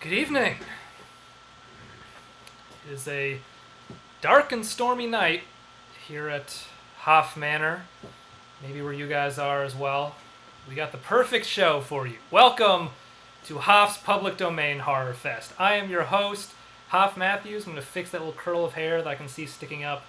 Good evening. It is a dark and stormy night here at Hoff Manor, maybe where you guys are as well. We got the perfect show for you. Welcome to Hoff's Public Domain Horrorfest. I am your host, Hoff Matthews. I'm going to fix that little curl of hair that I can see sticking up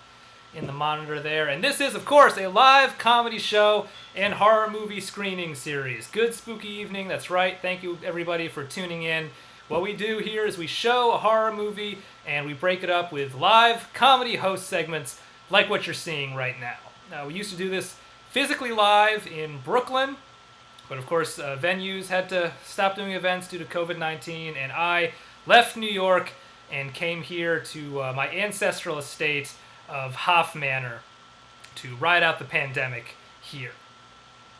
in the monitor there. And this is, of course, a live comedy show and horror movie screening series. Good spooky evening, that's right. Thank you, everybody, for tuning in. What we do here is we show a horror movie and we break it up with live comedy host segments like what you're seeing right now. Now, we used to do this physically live in Brooklyn, but of course venues had to stop doing events due to COVID-19, and I left New York and came here to my ancestral estate of Hoff Manor to ride out the pandemic here.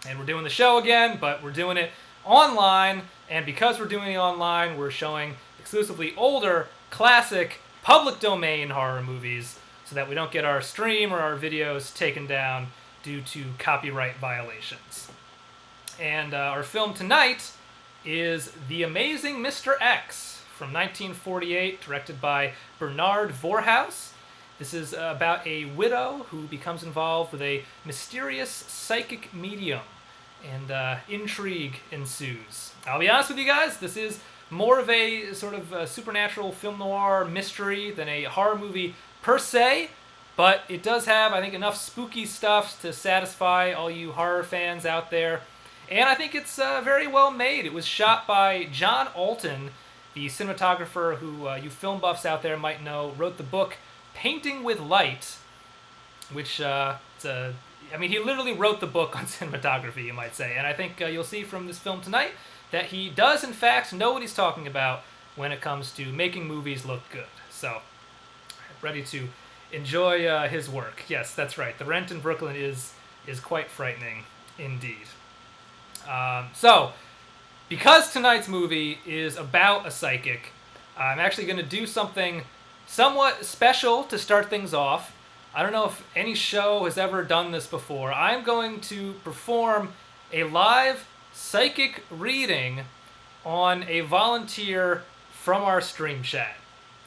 And we're doing the show again, but we're doing it online, and because we're doing it online, we're showing exclusively older, classic, public domain horror movies so that we don't get our stream or our videos taken down due to copyright violations. And our film tonight is The Amazing Mr. X from 1948, directed by Bernard Voorhouse. This is about a widow who becomes involved with a mysterious psychic medium, and intrigue ensues. I'll be honest with you guys, this is more of a sort of supernatural film noir mystery than a horror movie per se, but it does have, I think, enough spooky stuff to satisfy all you horror fans out there. And I think it's very well made. It was shot by John Alton, the cinematographer who you film buffs out there might know, wrote the book Painting with Light, which he literally wrote the book on cinematography, you might say. And I think you'll see from this film tonight that he does, in fact, know what he's talking about when it comes to making movies look good. So, ready to enjoy his work. Yes, that's right. The rent in Brooklyn is quite frightening indeed. So, because tonight's movie is about a psychic, I'm actually going to do something somewhat special to start things off. I don't know if any show has ever done this before. I'm going to perform a live psychic reading on a volunteer from our stream chat.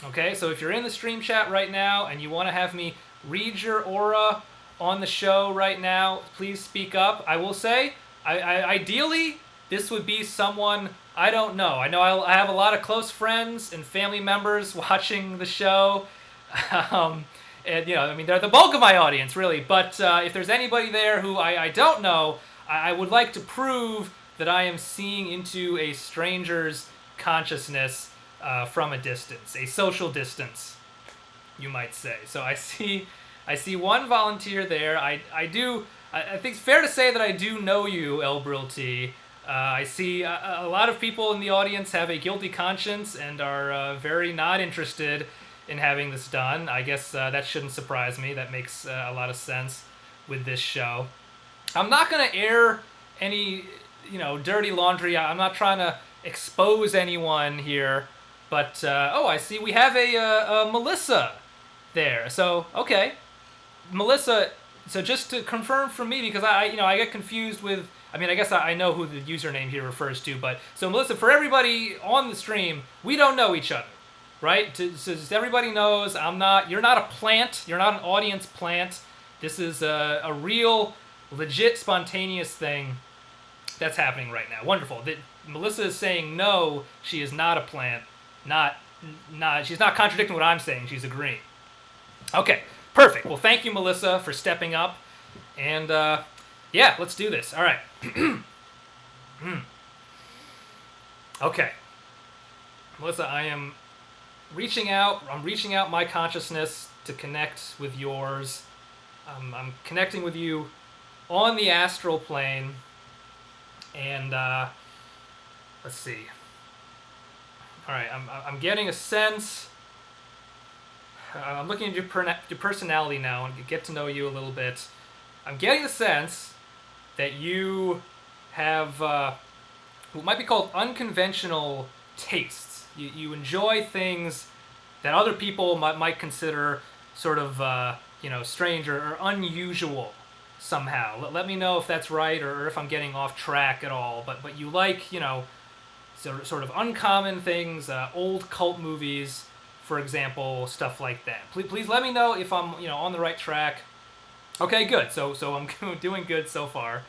Okay, so if you're in the stream chat right now and you want to have me read your aura on the show right now, please speak up. I will say, ideally, this would be someone I don't know. I know I have a lot of close friends and family members watching the show. And, they're the bulk of my audience, really. But if there's anybody there who I don't know, I would like to prove that I am seeing into a stranger's consciousness from a distance, a social distance, you might say. So I see one volunteer there. I think it's fair to say that I do know you, El Brilty. I see a lot of people in the audience have a guilty conscience and are very not interested in having this done. I guess that shouldn't surprise me. That makes a lot of sense with this show. I'm not going to air any, dirty laundry. I'm not trying to expose anyone here. But, I see we have a Melissa there. So, okay. Melissa, so just to confirm from me, because I get confused with, I guess I know who the username here refers to, but, so Melissa, for everybody on the stream, we don't know each other. Right? So just everybody knows you're not a plant. You're not an audience plant. This is a real, legit, spontaneous thing that's happening right now. Wonderful. Melissa is saying no, she is not a plant. She's not contradicting what I'm saying. She's agreeing. Okay, perfect. Well, thank you, Melissa, for stepping up. And, let's do this. All right. Okay. Melissa, I'm reaching out my consciousness to connect with yours. I'm connecting with you on the astral plane, and let's see. All right, I'm getting a sense. I'm looking at your personality now and get to know you a little bit. I'm getting the sense that you have what might be called unconventional tastes. You enjoy things that other people might consider sort of, strange or unusual somehow. Let me know if that's right or if I'm getting off track at all. But you like, sort of uncommon things, old cult movies, for example, stuff like that. Please let me know if I'm on the right track. Okay, good. So I'm doing good so far.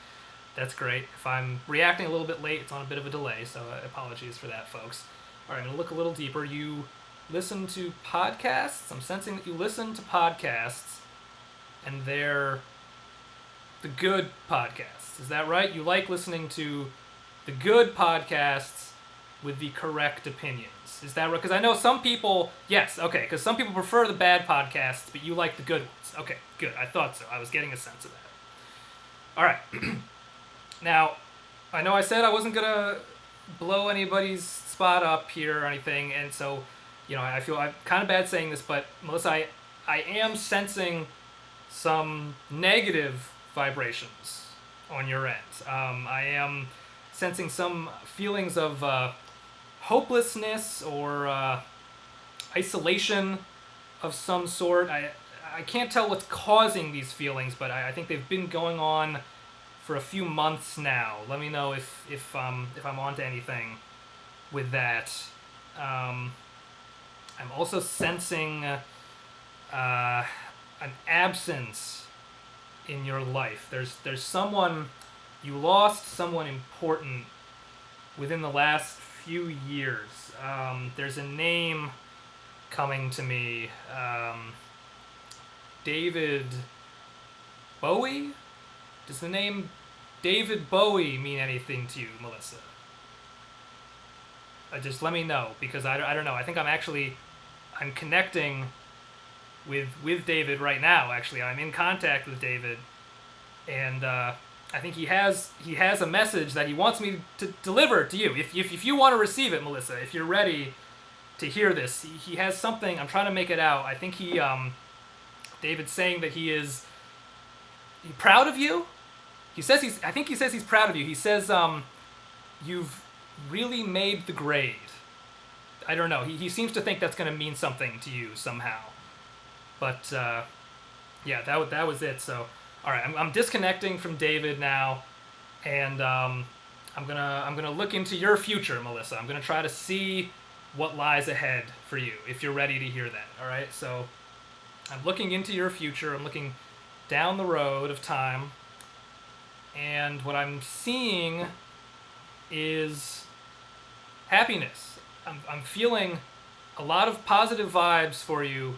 That's great. If I'm reacting a little bit late, it's on a bit of a delay, so apologies for that, folks. All right, I'm going to look a little deeper. You listen to podcasts? I'm sensing that you listen to podcasts, and they're the good podcasts. Is that right? You like listening to the good podcasts with the correct opinions. Is that right? Because I know some people, yes, okay, because some people prefer the bad podcasts, but you like the good ones. Okay, good. I thought so. I was getting a sense of that. All right. Now, I know I said I wasn't going to blow anybody's spot up here or anything, and so, I feel I'm kind of bad saying this, but Melissa, I am sensing some negative vibrations on your end. I am sensing some feelings of hopelessness or isolation of some sort. I can't tell what's causing these feelings, but I think they've been going on for a few months now. Let me know if I'm onto anything with that. I'm also sensing an absence in your life. There's someone you lost, someone important within the last few years. There's a name coming to me. David Bowie? Does the name David Bowie mean anything to you, Melissa? Just let me know, because I don't know. I think I'm connecting with David right now, actually. I'm in contact with David, and I think he has a message that he wants me to deliver to you. If you want to receive it, Melissa, if you're ready to hear this, he has something. I'm trying to make it out. I think David's saying that he's proud of you. I think he says he's proud of you. He says you've really made the grade. I don't know. He seems to think that's going to mean something to you somehow. But yeah, that was it. So all right, I'm disconnecting from David now, and I'm gonna look into your future, Melissa. I'm gonna try to see what lies ahead for you, if you're ready to hear that. All right, so I'm looking into your future. I'm looking down the road of time, and what I'm seeing is happiness. I'm feeling a lot of positive vibes for you,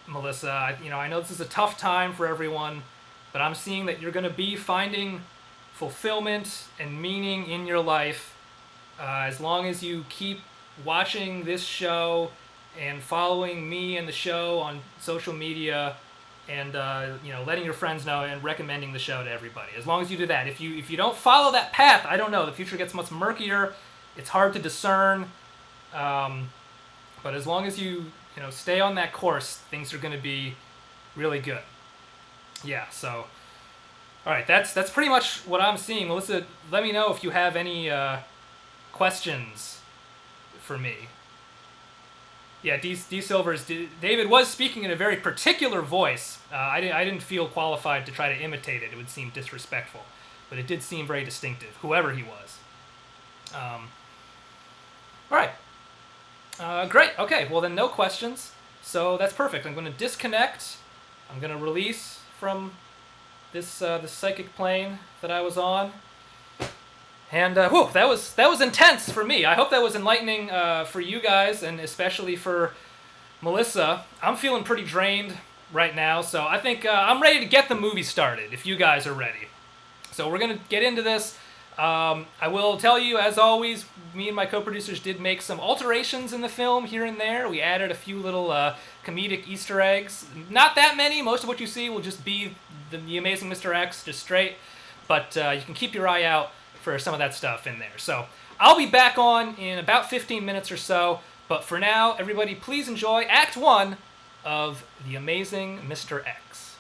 Melissa. I know this is a tough time for everyone, but I'm seeing that you're going to be finding fulfillment and meaning in your life as long as you keep watching this show and following me and the show on social media, and letting your friends know and recommending the show to everybody. As long as you do that. If you don't follow that path, I don't know. The future gets much murkier. It's hard to discern. But as long as you stay on that course, things are going to be really good. Yeah. So, all right. That's pretty much what I'm seeing. Melissa, let me know if you have any questions for me. Yeah, D. Silvers. David was speaking in a very particular voice. I didn't feel qualified to try to imitate it. It would seem disrespectful, but it did seem very distinctive, whoever he was. All right. Great. Okay. Well, then no questions. So that's perfect. I'm going to disconnect. I'm going to release from this psychic plane that I was on. And that was intense for me. I hope that was enlightening for you guys, and especially for Melissa. I'm feeling pretty drained right now, so I think I'm ready to get the movie started, if you guys are ready. So we're going to get into this. I will tell you, as always, me and my co-producers did make some alterations in the film here and there. We added a few little comedic Easter eggs. Not that many. Most of what you see will just be the Amazing Mr. X, just straight. But you can keep your eye out for some of that stuff in there. So I'll be back on in about 15 minutes or so. But for now, everybody, please enjoy Act 1 of The Amazing Mr. X.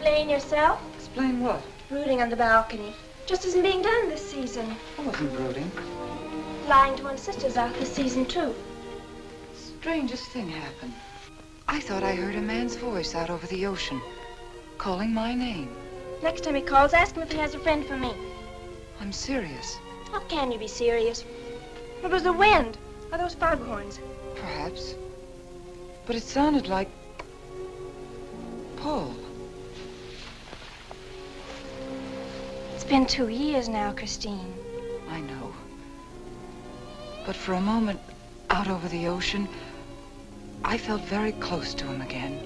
explain yourself? Explain what? Brooding on the balcony. Just isn't being done this season. I wasn't brooding. Lying to one's sisters out this season, too. Strangest thing happened. I thought I heard a man's voice out over the ocean, calling my name. Next time he calls, ask him if he has a friend for me. I'm serious. How can you be serious? It was the wind, or those foghorns. Perhaps. But it sounded like Paul. It's been 2 years now, Christine. I know. But for a moment, out over the ocean, I felt very close to him again.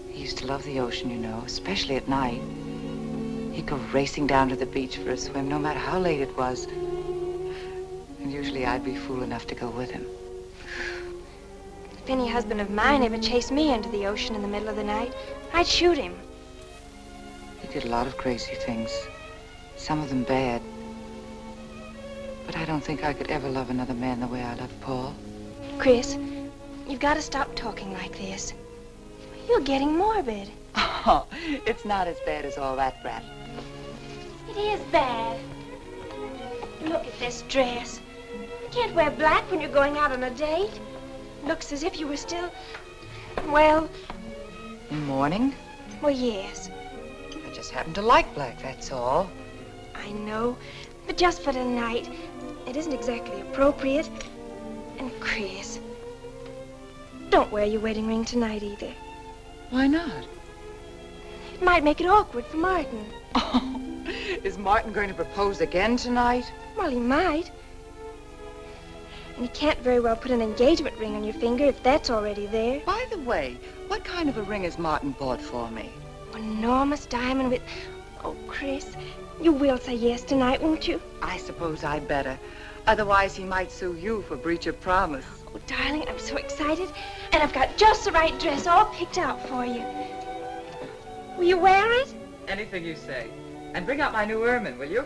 He used to love the ocean, you know, especially at night. He'd go racing down to the beach for a swim, no matter how late it was. And usually I'd be fool enough to go with him. If any husband of mine ever chased me into the ocean in the middle of the night, I'd shoot him. He did a lot of crazy things, some of them bad. But I don't think I could ever love another man the way I love Paul. Chris, you've got to stop talking like this. You're getting morbid. Oh, it's not as bad as all that, Brat. It is bad. Look at this dress. You can't wear black when you're going out on a date. Looks as if you were still, well... In mourning? Well, yes. I just happen to like black, that's all. I know, but just for tonight, it isn't exactly appropriate. And Chris, don't wear your wedding ring tonight either. Why not? It might make it awkward for Martin. Oh, is Martin going to propose again tonight? Well, he might. And you can't very well put an engagement ring on your finger if that's already there. By the way, what kind of a ring has Martin bought for me? An enormous diamond with... Oh, Chris, you will say yes tonight, won't you? I suppose I better. Otherwise, he might sue you for breach of promise. Oh, darling, I'm so excited. And I've got just the right dress all picked out for you. Will you wear it? Anything you say. And bring out my new ermine, will you?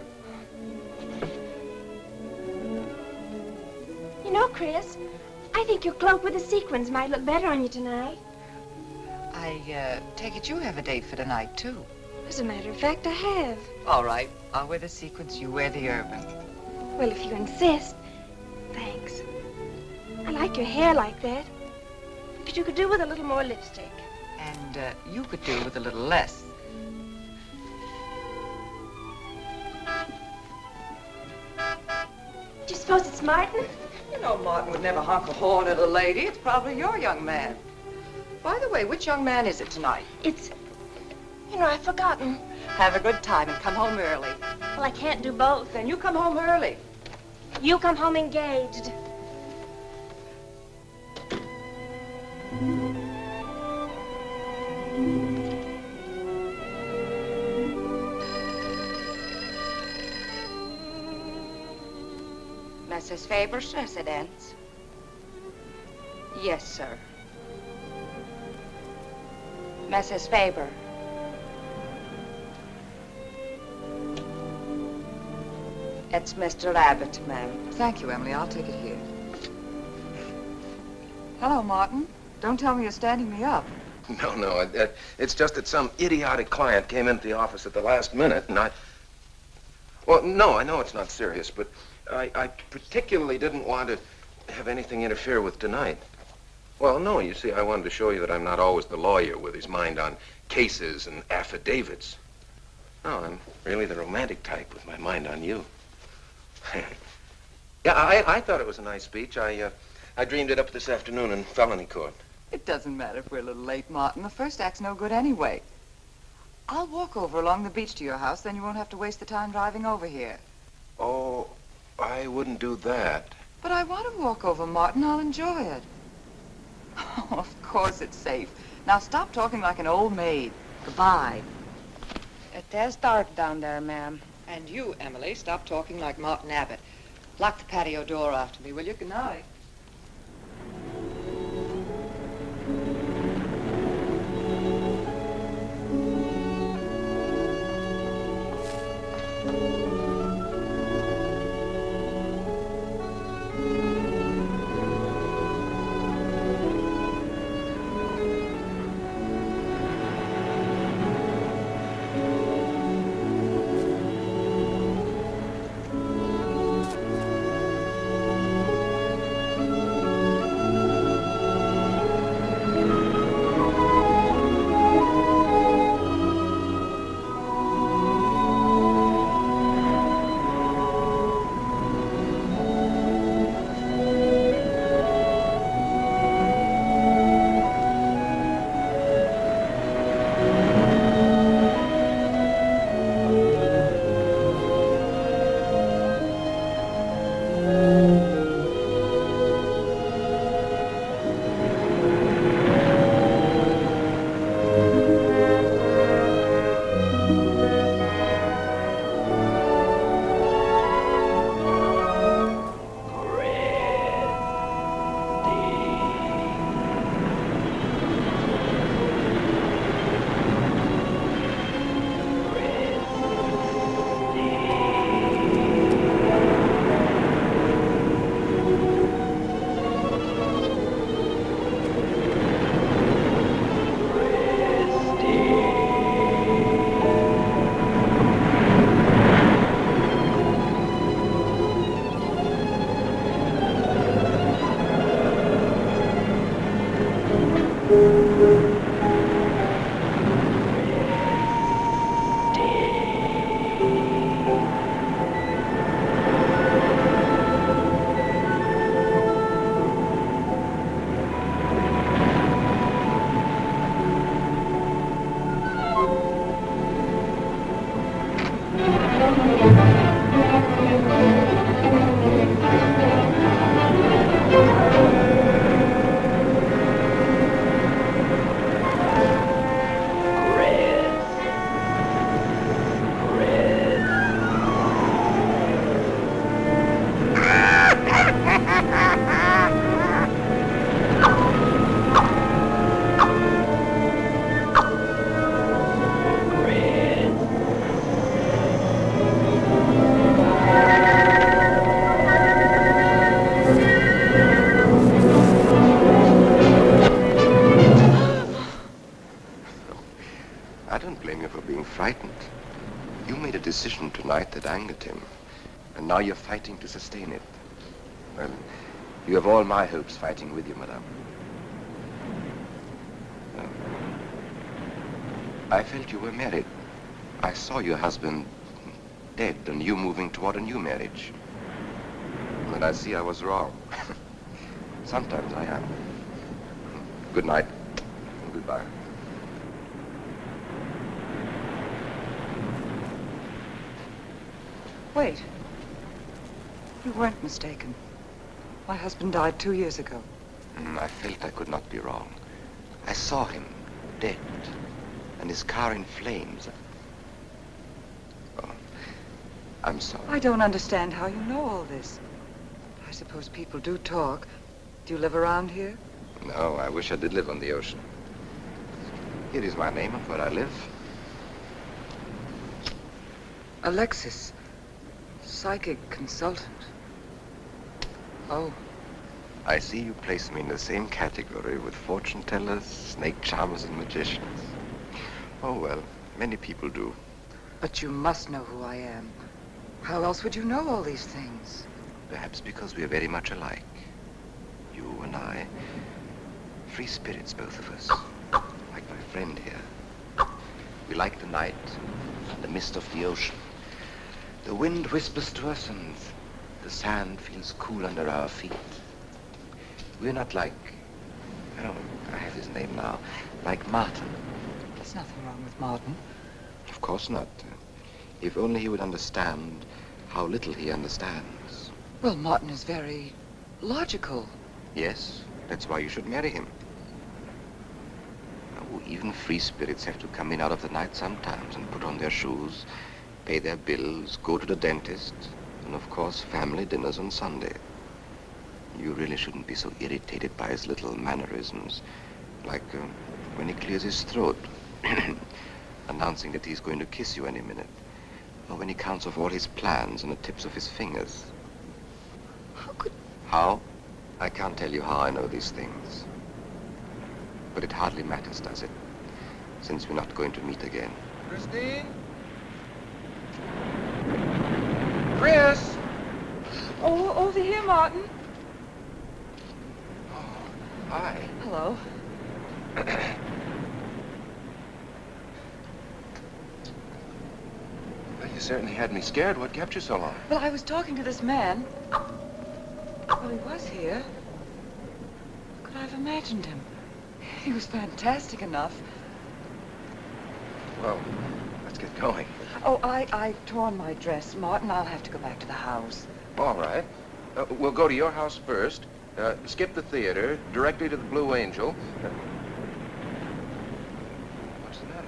You know, Chris, I think your cloak with the sequins might look better on you tonight. I take it you have a date for tonight, too. As a matter of fact, I have. All right. I'll wear the sequins, you wear the ermine. Well, if you insist. Thanks. I like your hair like that. But you could do with a little more lipstick. And you could do with a little less. Do you suppose it's Martin? You know Martin would never honk a horn at a lady. It's probably your young man. By the way, which young man is it tonight? It's... You know, I've forgotten. Have a good time and come home early. Well, I can't do both. Then you come home early. You come home engaged. Mrs. Faber's residence? Yes, sir. Mrs. Faber. It's Mr. Abbott, ma'am. Thank you, Emily. I'll take it here. Hello, Martin. Don't tell me you're standing me up. No, it's just that some idiotic client came into the office at the last minute, and Well, no, I know it's not serious, but I particularly didn't want to have anything interfere with tonight. Well, no, you see, I wanted to show you that I'm not always the lawyer with his mind on cases and affidavits. No, I'm really the romantic type with my mind on you. Yeah, I thought it was a nice speech. I dreamed it up this afternoon in felony court. It doesn't matter if we're a little late, Martin. The first act's no good anyway. I'll walk over along the beach to your house, then you won't have to waste the time driving over here. Oh, I wouldn't do that. But I want to walk over, Martin. I'll enjoy it. Oh, of course it's safe. Now stop talking like an old maid. Goodbye. It is dark down there, ma'am. And you, Emily, stop talking like Martin Abbott. Lock the patio door after me, will you? Good night. for being frightened. You made a decision tonight that angered him, and now you're fighting to sustain it. Well, you have all my hopes fighting with you, madame. I felt you were married. I saw your husband dead and you moving toward a new marriage. And I see I was wrong. Sometimes I am. Good night and goodbye. Wait. You weren't mistaken. My husband died 2 years ago. I felt I could not be wrong. I saw him dead and his car in flames. Oh, I'm sorry. I don't understand how you know all this. I suppose people do talk. Do you live around here? No, I wish I did live on the ocean. Here is my name of where I live. Alexis. Psychic consultant. Oh. I see you place me in the same category with fortune tellers, snake charmers, and magicians. Oh, well, many people do. But you must know who I am. How else would you know all these things? Perhaps because we are very much alike. You and I. Free spirits, both of us. Like my friend here. We like the night and the mist of the ocean. The wind whispers to us and the sand feels cool under our feet. We're not like, oh, I have his name now, like Martin. There's nothing wrong with Martin. Of course not. If only he would understand how little he understands. Well, Martin is very logical. Yes, that's why you should marry him. Oh, even free spirits have to come in out of the night sometimes and put on their shoes, pay their bills, go to the dentist, and of course family dinners on Sunday. You really shouldn't be so irritated by his little mannerisms, like when he clears his throat, announcing that he's going to kiss you any minute, or when he counts off all his plans on the tips of his fingers. How? I can't tell you how I know these things. But it hardly matters, does it? Since we're not going to meet again. Christine? Chris! Oh, over here, Martin. Hi. Hello. Well, you certainly had me scared. What kept you so long? Well, I was talking to this man. Well, he was here. Could I have imagined him? He was fantastic enough. Well, let's get going. Oh, I've torn my dress, Martin. I'll have to go back to the house. All right. We'll go to your house first. Skip the theater, directly to the Blue Angel. What's the matter?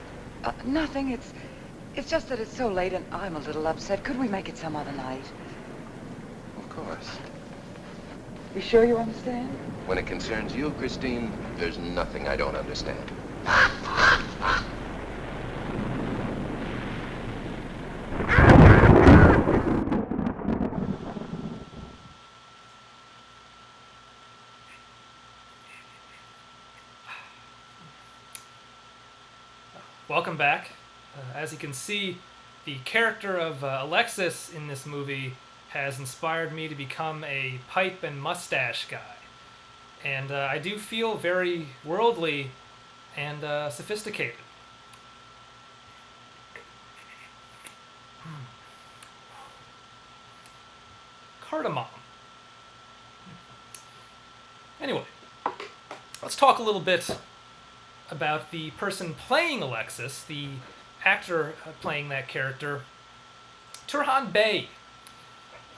Nothing. It's just that it's so late and I'm a little upset. Could we make it some other night? Of course. You sure you understand? When it concerns you, Christine, there's nothing I don't understand. Welcome back. As you can see, the character of Alexis in this movie has inspired me to become a pipe and mustache guy. And I do feel very worldly and sophisticated. Cardamom. Anyway, let's talk a little bit about the person playing Alexis, the actor playing that character, Turhan Bey.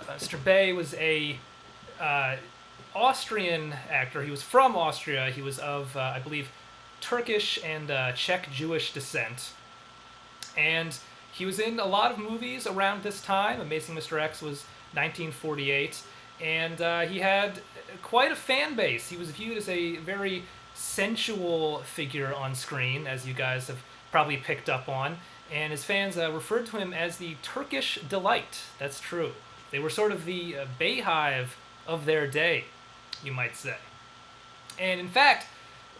Mr. Bey was a Austrian actor. He was from Austria. He was of, I believe, Turkish and Czech Jewish descent. And he was in a lot of movies around this time. Amazing Mr. X was 1948. And he had quite a fan base. He was viewed as a very sensual figure on screen, as you guys have probably picked up on. And his fans referred to him as the Turkish delight. That's true. They were sort of the Bayhive of their day, you might say. And in fact,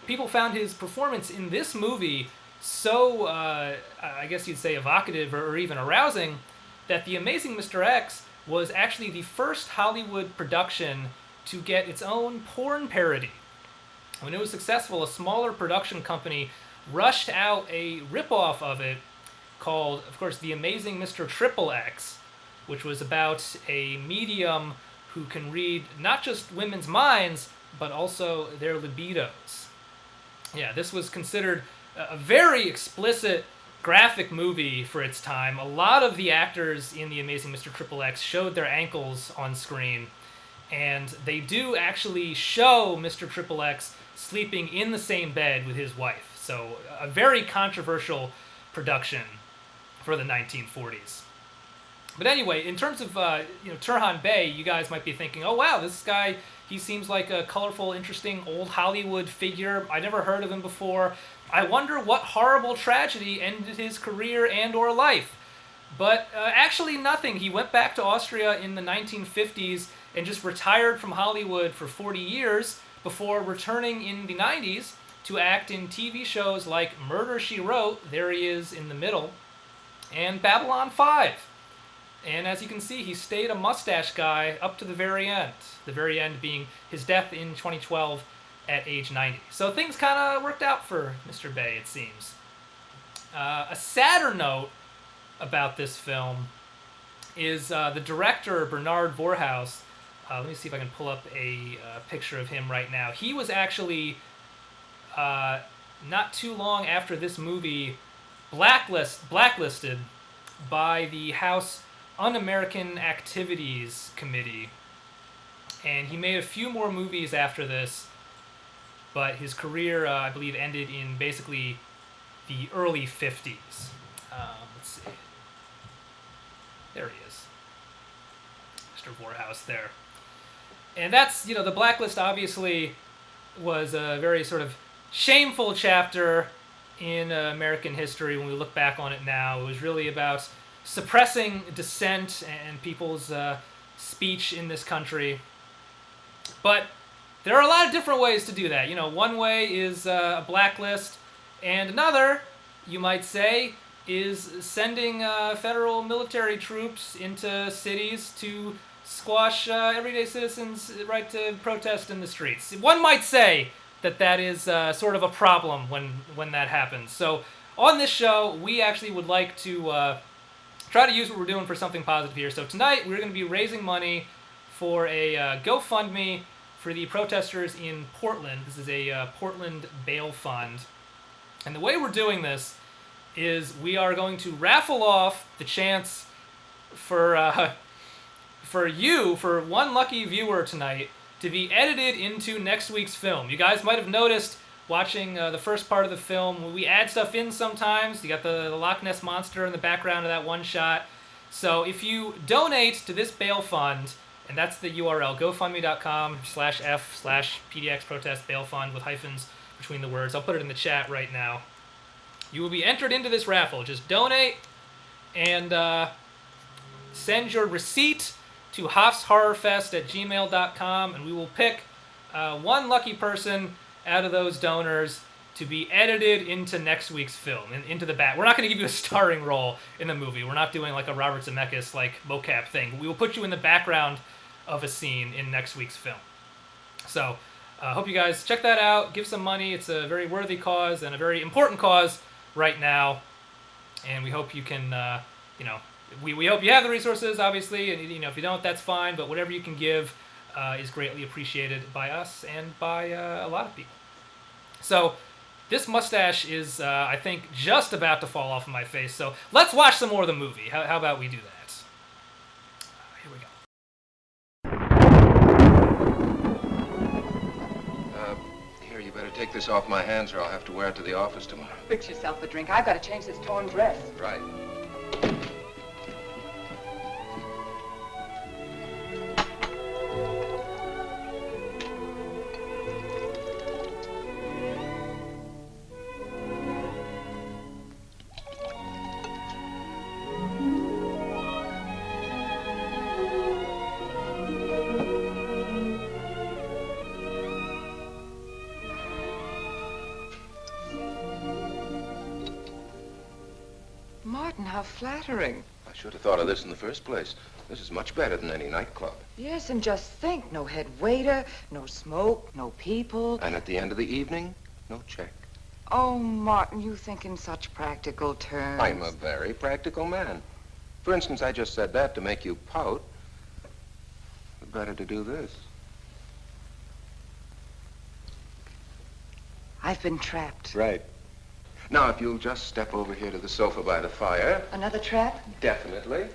people found his performance in this movie so, I guess you'd say, evocative or even arousing, that The Amazing Mr. X was actually the first Hollywood production to get its own porn parody. When it was successful, a smaller production company rushed out a ripoff of it called, of course, The Amazing Mr. Triple X, which was about a medium who can read not just women's minds, but also their libidos. Yeah, this was considered a very explicit, graphic movie for its time. A lot of the actors in The Amazing Mr. Triple X showed their ankles on screen, and they do actually show Mr. Triple X sleeping in the same bed with his wife. So a very controversial production for the 1940s. But anyway, in terms of Turhan Bey, you guys might be thinking, oh wow, this guy, he seems like a colorful, interesting old Hollywood figure. I never heard of him before. I wonder what horrible tragedy ended his career and or life. But actually nothing. He went back to Austria in the 1950s and just retired from Hollywood for 40 years before returning in the 90s to act in TV shows like Murder, She Wrote, there he is in the middle, and Babylon 5. And as you can see, he stayed a mustache guy up to the very end being his death in 2012 at age 90. So things kind of worked out for Mr. Bey, it seems. A sadder note about this film is the director, Bernard Voorhouse. Let me see if I can pull up a picture of him right now. He was actually, not too long after this movie, blacklisted by the House Un-American Activities Committee. And he made a few more movies after this, but his career, I believe, ended in basically the early 50s. Let's see. There he is. Mr. Voorhouse there. And that's, the blacklist obviously was a very sort of shameful chapter in American history when we look back on it now. It was really about suppressing dissent and people's speech in this country. But there are a lot of different ways to do that. One way is a blacklist, and another, you might say, is sending federal military troops into cities to squash everyday citizens' right to protest in the streets. One might say that is sort of a problem when that happens. So on this show, we actually would like to try to use what we're doing for something positive here. So tonight, we're going to be raising money for a GoFundMe for the protesters in Portland. This is a Portland bail fund. And the way we're doing this is we are going to raffle off the chance for one lucky viewer tonight, to be edited into next week's film. You guys might have noticed watching the first part of the film, we add stuff in sometimes. You got the Loch Ness Monster in the background of that one shot. So if you donate to this bail fund, and that's the URL, gofundme.com/f/PDX protest bail fund with hyphens between the words. I'll put it in the chat right now. You will be entered into this raffle. Just donate and send your receipt to hoffshorrorfest@gmail.com, and we will pick one lucky person out of those donors to be edited into next week's film, into the back. We're not going to give you a starring role in the movie. We're not doing like a Robert Zemeckis like mocap thing. We will put you in the background of a scene in next week's film. So I hope you guys check that out. Give some money. It's a very worthy cause and a very important cause right now. And we hope you can, we hope you have the resources, obviously. And, if you don't, that's fine. But whatever you can give is greatly appreciated by us and by a lot of people. So this mustache is, I think, just about to fall off of my face. So let's watch some more of the movie. How about we do that? Here we go. Here, you better take this off my hands or I'll have to wear it to the office tomorrow. Fix yourself a drink. I've got to change this torn dress. Right. how flattering. I should have thought of this in the first place. This is much better than any nightclub. Yes, and just think, no head waiter, no smoke, no people. And at the end of the evening, no check. Oh, Martin, you think in such practical terms. I'm a very practical man. For instance, I just said that to make you pout. Better to do this. I've been trapped. Right. Now, if you'll just step over here to the sofa by the fire. Another trap? Definitely.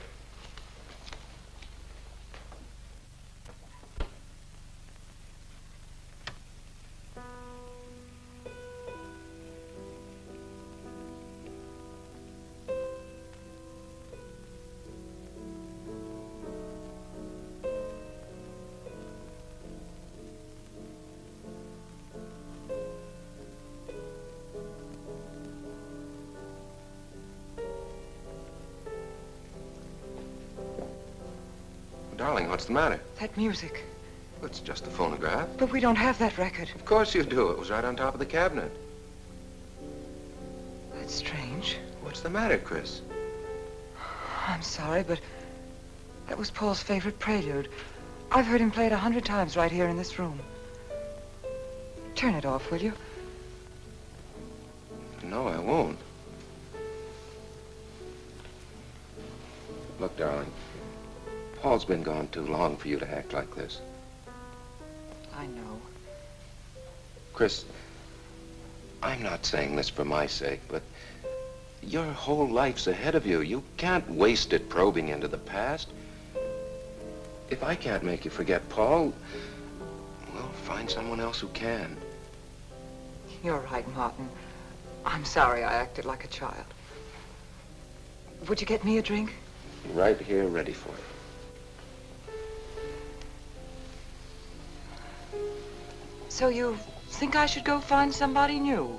Darling, what's the matter? That music. It's just a phonograph. But we don't have that record. Of course you do. It was right on top of the cabinet. That's strange. What's the matter, Chris? I'm sorry, but that was Paul's favorite prelude. I've heard him play it 100 times right here in this room. Turn it off, will you? No, I won't. Look, darling. Paul's been gone too long for you to act like this. I know. Chris, I'm not saying this for my sake, but your whole life's ahead of you. You can't waste it probing into the past. If I can't make you forget Paul, well, find someone else who can. You're right, Martin. I'm sorry I acted like a child. Would you get me a drink? Right here, ready for you. So you think I should go find somebody new?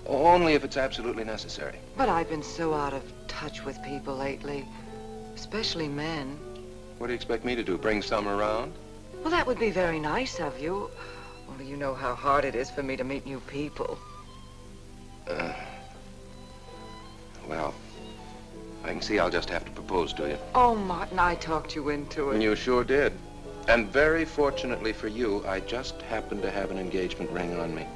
Only if it's absolutely necessary. But I've been so out of touch with people lately, especially men. What do you expect me to do, bring some around? Well, that would be very nice of you. Only you know how hard it is for me to meet new people. Well, I can see I'll just have to propose to you. Oh, Martin, I talked you into it. You sure did. And very fortunately for you, I just happened to have an engagement ring on me.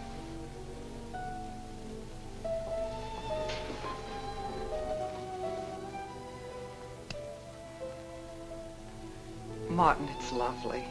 Martin, it's lovely.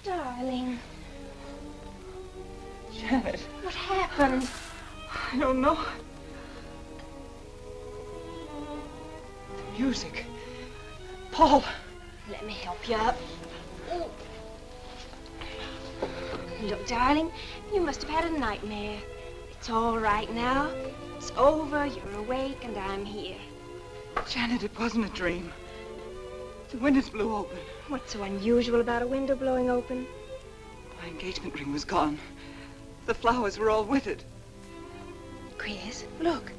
Darling, Janet, what happened? I don't know. The music. Paul. Let me help you up. Oh. Look, darling, you must have had a nightmare. It's all right now. It's over, you're awake, and I'm here. Janet, it wasn't a dream. The windows blew open. What's so unusual about a window blowing open? My engagement ring was gone. The flowers were all with it. Chris, look.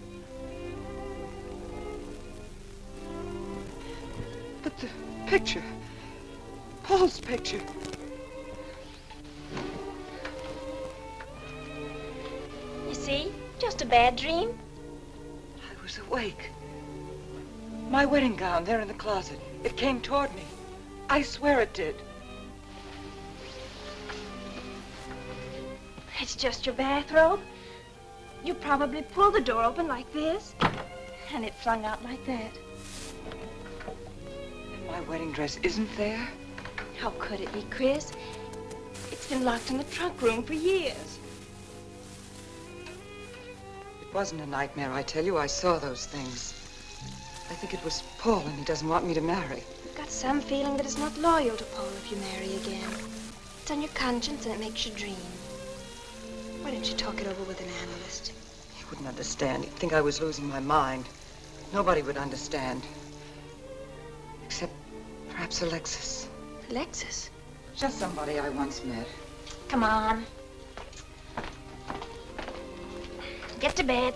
But the picture. Paul's picture. You see? Just a bad dream. I was awake. My wedding gown there in the closet. It came toward me. I swear it did. It's just your bathrobe. You probably pulled the door open like this, and it flung out like that. And my wedding dress isn't there? How could it be, Chris? It's been locked in the trunk room for years. It wasn't a nightmare, I tell you. I saw those things. I think it was Paul, and he doesn't want me to marry. I've got some feeling that it's not loyal to Paul if you marry again. It's on your conscience and it makes you dream. Why don't you talk it over with an analyst? He wouldn't understand. He'd think I was losing my mind. Nobody would understand. Except perhaps Alexis. Alexis? Just somebody I once met. Come on. Get to bed.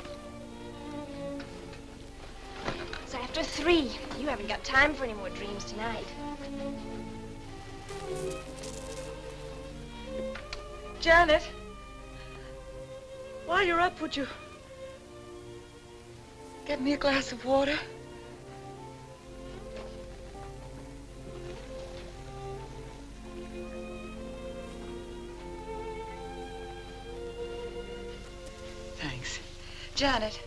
It's after 3. You haven't got time for any more dreams tonight. Janet, while you're up, would you get me a glass of water? Thanks. Janet.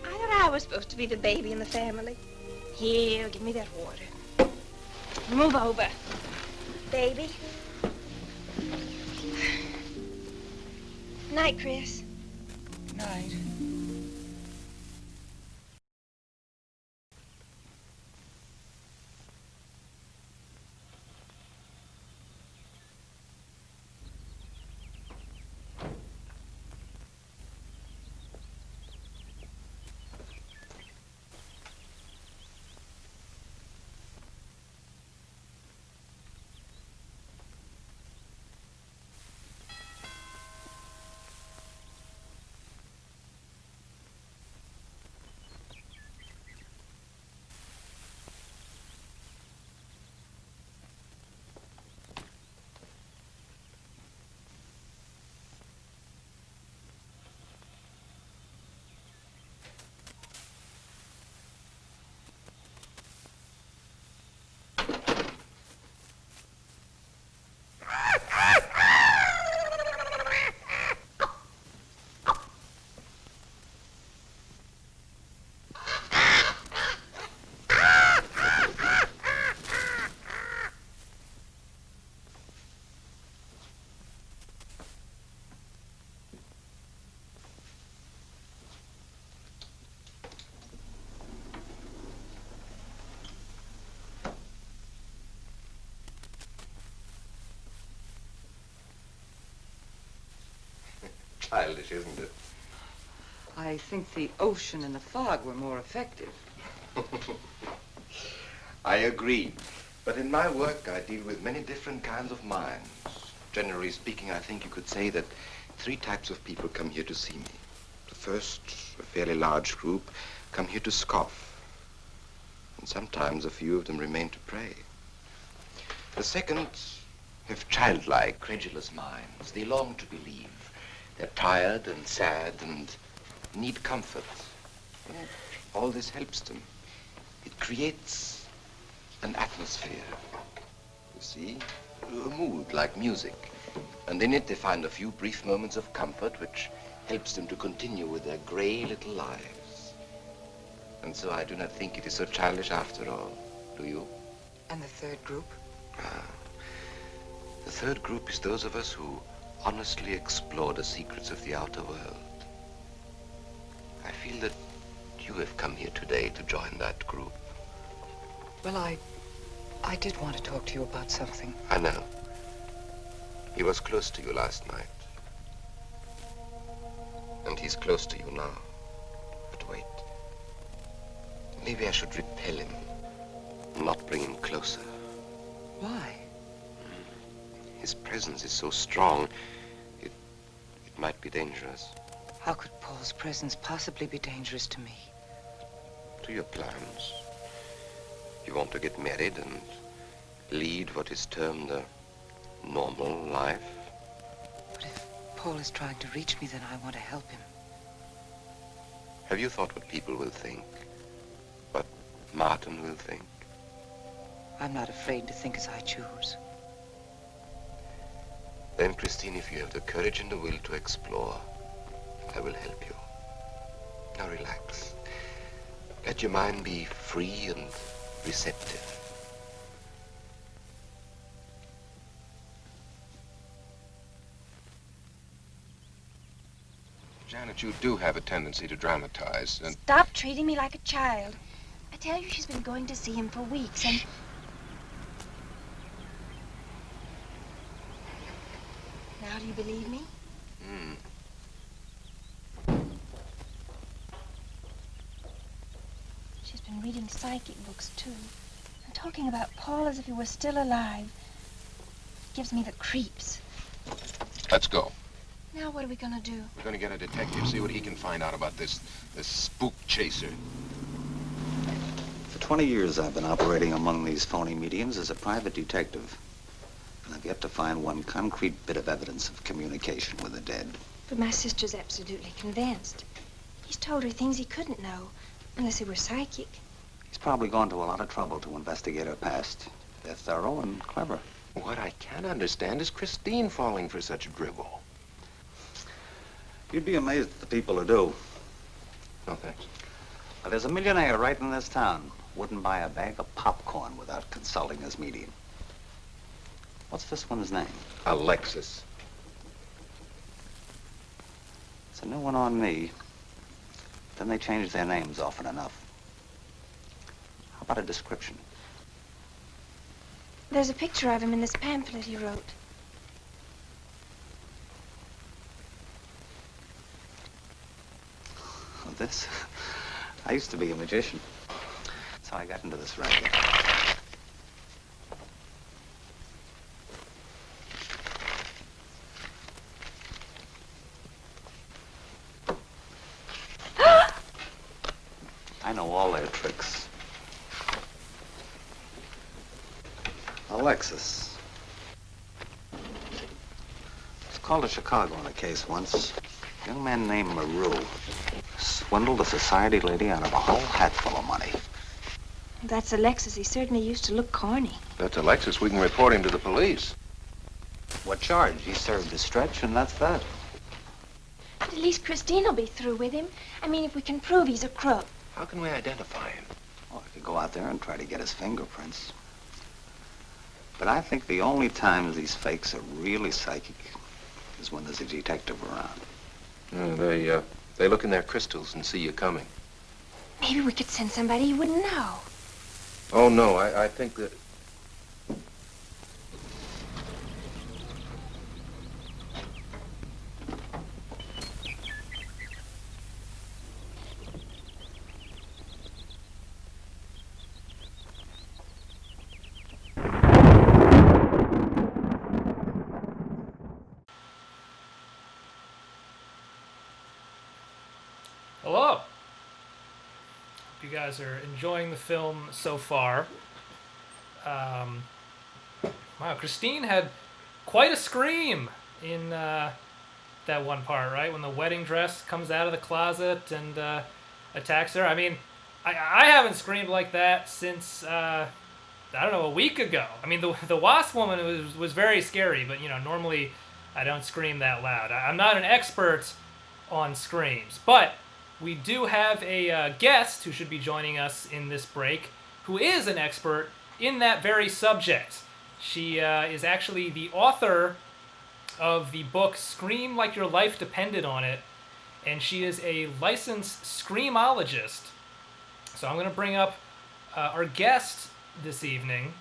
I thought I was supposed to be the baby in the family. Here, give me that water. Move over. Baby. Night, Chris. Night. Childish, isn't it? I think the ocean and the fog were more effective. I agree. But in my work, I deal with many different kinds of minds. Generally speaking, I think you could say that 3 types of people come here to see me. The first, a fairly large group, come here to scoff. And sometimes a few of them remain to pray. The second have childlike, credulous minds. They long to believe. They're tired and sad and need comfort. And all this helps them. It creates an atmosphere, you see, a mood like music. And in it they find a few brief moments of comfort which helps them to continue with their gray little lives. And so I do not think it is so childish after all, do you? And the third group? third group is those of us who honestly explore the secrets of the outer world. I feel that you have come here today to join that group. Well, I did want to talk to you about something. I know. He was close to you last night. And he's close to you now. But wait. Maybe I should repel him, not bring him closer. Why? His presence is so strong, it might be dangerous. How could Paul's presence possibly be dangerous to me? To your plans. You want to get married and lead what is termed a normal life. But if Paul is trying to reach me, then I want to help him. Have you thought what people will think? What Martin will think? I'm not afraid to think as I choose. Then, Christine, if you have the courage and the will to explore, I will help you. Now relax. Let your mind be free and receptive. Janet, you do have a tendency to dramatize, and... Stop treating me like a child. I tell you, she's been going to see him for weeks, and... Now do you believe me? She's been reading psychic books, too. And talking about Paul as if he were still alive. It gives me the creeps. Let's go. Now what are we gonna do? We're gonna get a detective, see what he can find out about this spook chaser. For 20 years, I've been operating among these phony mediums as a private detective. And I've yet to find one concrete bit of evidence of communication with the dead. But my sister's absolutely convinced. He's told her things he couldn't know, unless he were psychic. He's probably gone to a lot of trouble to investigate her past. They're thorough and clever. What I can't understand is Christine falling for such drivel. You'd be amazed at the people who do. No, thanks. Now, there's a millionaire right in this town. Wouldn't buy a bag of popcorn without consulting his medium. What's this one's name? Alexis. It's a new one on me. Then they change their names often enough. How about a description? There's a picture of him in this pamphlet he wrote. Oh, this? I used to be a magician. That's how I got into this racket. I know all their tricks. Alexis. Was called to Chicago on a case once. A young man named LaRoe swindled a society lady out of a whole hatful of money. That's Alexis. He certainly used to look corny. That's Alexis. We can report him to the police. What charge? He served his stretch, and that's that. But at least Christine will be through with him. I mean, if we can prove he's a crook. How can we identify him? Well, if you go out there and try to get his fingerprints. But I think the only times these fakes are really psychic is when there's a detective around. They look in their crystals and see you coming. Maybe we could send somebody you wouldn't know. Oh, no, I think that... Hello. Hope you guys are enjoying the film so far. Wow, Christine had quite a scream in that one part, right? When the wedding dress comes out of the closet and attacks her. I mean, I haven't screamed like that since, I don't know, a week ago. I mean, the wasp woman was very scary, but, you know, normally I don't scream that loud. I'm not an expert on screams, but we do have a guest who should be joining us in this break who is an expert in that very subject. She is actually the author of the book Scream Like Your Life Depended on It, and she is a licensed screamologist. So I'm going to bring up our guest this evening,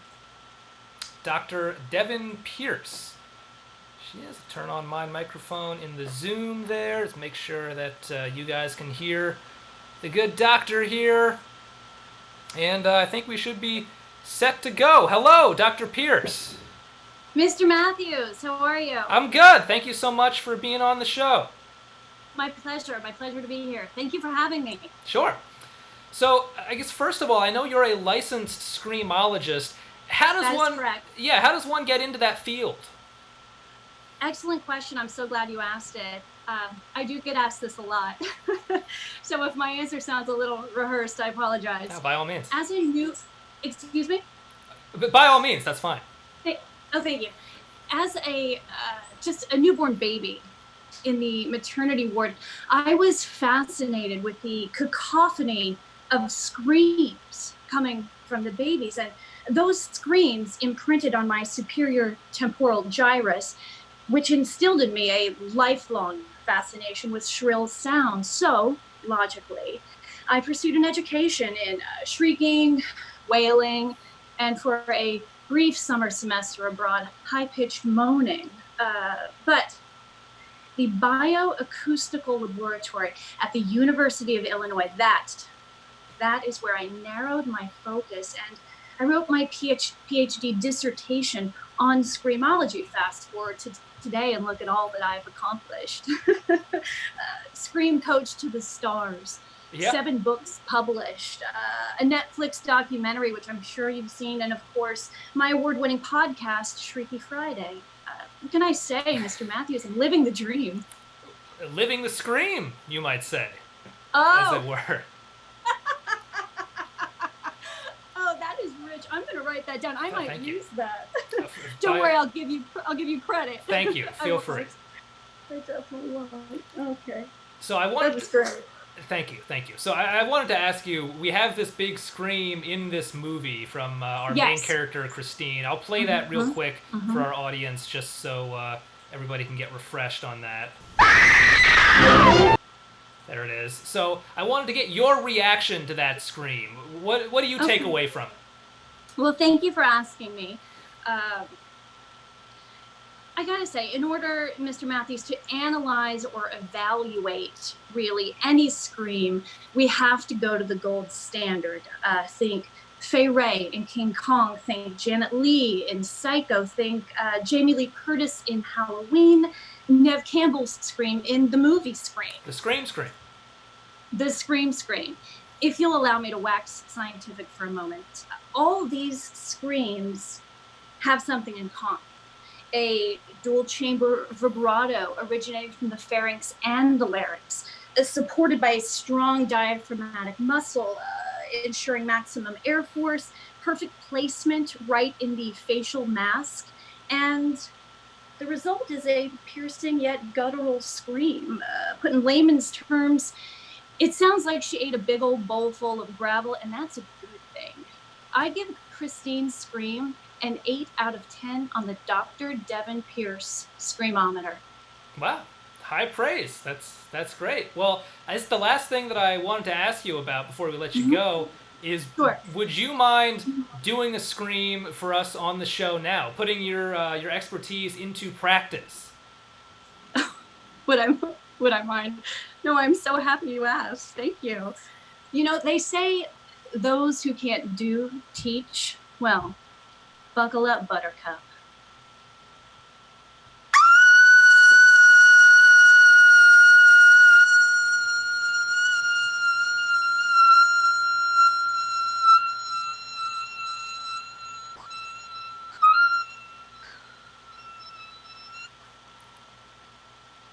Dr. Devin Pierce. She has to turn on my microphone in the Zoom there to make sure that you guys can hear the good doctor here. And I think we should be set to go. Hello, Dr. Pierce. Mr. Matthews, how are you? I'm good. Thank you so much for being on the show. My pleasure to be here. Thank you for having me. Sure. So, I guess first of all, I know you're a licensed screamologist. That is correct. Yeah, how does one get into that field? Excellent question. I'm so glad you asked it. I do get asked this a lot. So if my answer sounds a little rehearsed, I apologize. Yeah, by all means. Excuse me? But by all means, that's fine. Thank you. As just a newborn baby in the maternity ward, I was fascinated with the cacophony of screams coming from the babies. And those screams imprinted on my superior temporal gyrus, which instilled in me a lifelong fascination with shrill sounds. So, logically, I pursued an education in shrieking, wailing, and for a brief summer semester abroad, high-pitched moaning. But the bioacoustical laboratory at the University of Illinois, that is where I narrowed my focus, and I wrote my PhD dissertation on screamology. Fast forward to today and look at all that I've accomplished. Scream coach to the stars. Yep. 7 books published, a Netflix documentary, which I'm sure you've seen, and of course, my award-winning podcast, Shrieky Friday. What can I say, Mr. Matthews? I'm living the dream. Living the scream, you might say. Oh. As it were. Oh, that is rich. I'm going to write that down. I might use that. Don't worry, I'll give you credit. Thank you. Feel free. I definitely won't. Okay. So I wanted. That was great. Thank you. So I wanted to ask you, we have this big scream in this movie from our main character, Christine. I'll play that real quick for our audience just so everybody can get refreshed on that. There it is. So I wanted to get your reaction to that scream. What do you take away from it? Well, thank you for asking me. I gotta say, in order, Mr. Matthews, to analyze or evaluate really any scream, we have to go to the gold standard. Think Fay Wray in King Kong, think Janet Leigh in Psycho, think Jamie Lee Curtis in Halloween, Nev Campbell's Scream in the movie Scream. The Scream. The Scream. If you'll allow me to wax scientific for a moment, all these screams have something in common. A dual chamber vibrato originating from the pharynx and the larynx, supported by a strong diaphragmatic muscle, ensuring maximum airforce, perfect placement right in the facial mask, and the result is a piercing yet guttural scream. Put in layman's terms, it sounds like she ate a big old bowl full of gravel, and that's a good thing. I give Christine's scream an 8 out of 10 on the Dr. Devin Pierce Screamometer. Wow, high praise. That's great. Well, it's the last thing that I wanted to ask you about before we let you go is, would you mind doing a scream for us on the show now, putting your expertise into practice? Would I mind? No, I'm so happy you asked. Thank you. You know, they say those who can't do teach. Well, buckle up, Buttercup.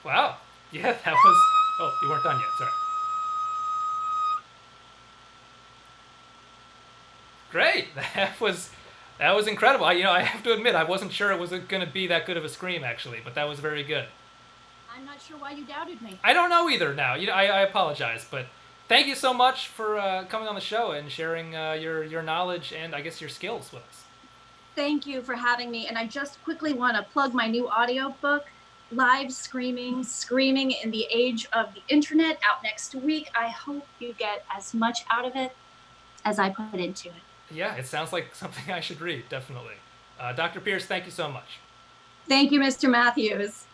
Wow. Yeah, that was... Oh, you weren't done yet. Sorry. Great. That was incredible. I have to admit, I wasn't sure it was going to be that good of a scream, actually, but that was very good. I'm not sure why you doubted me. I don't know either now. I apologize, but thank you so much for coming on the show and sharing your knowledge and, I guess, your skills with us. thank you for having me. And I just quickly want to plug my new audiobook, Live Screaming, Screaming in the Age of the Internet, out next week. I hope you get as much out of it as I put into it. Yeah, it sounds like something I should read, definitely. Dr. Pierce, thank you so much. Thank you, Mr. Matthews.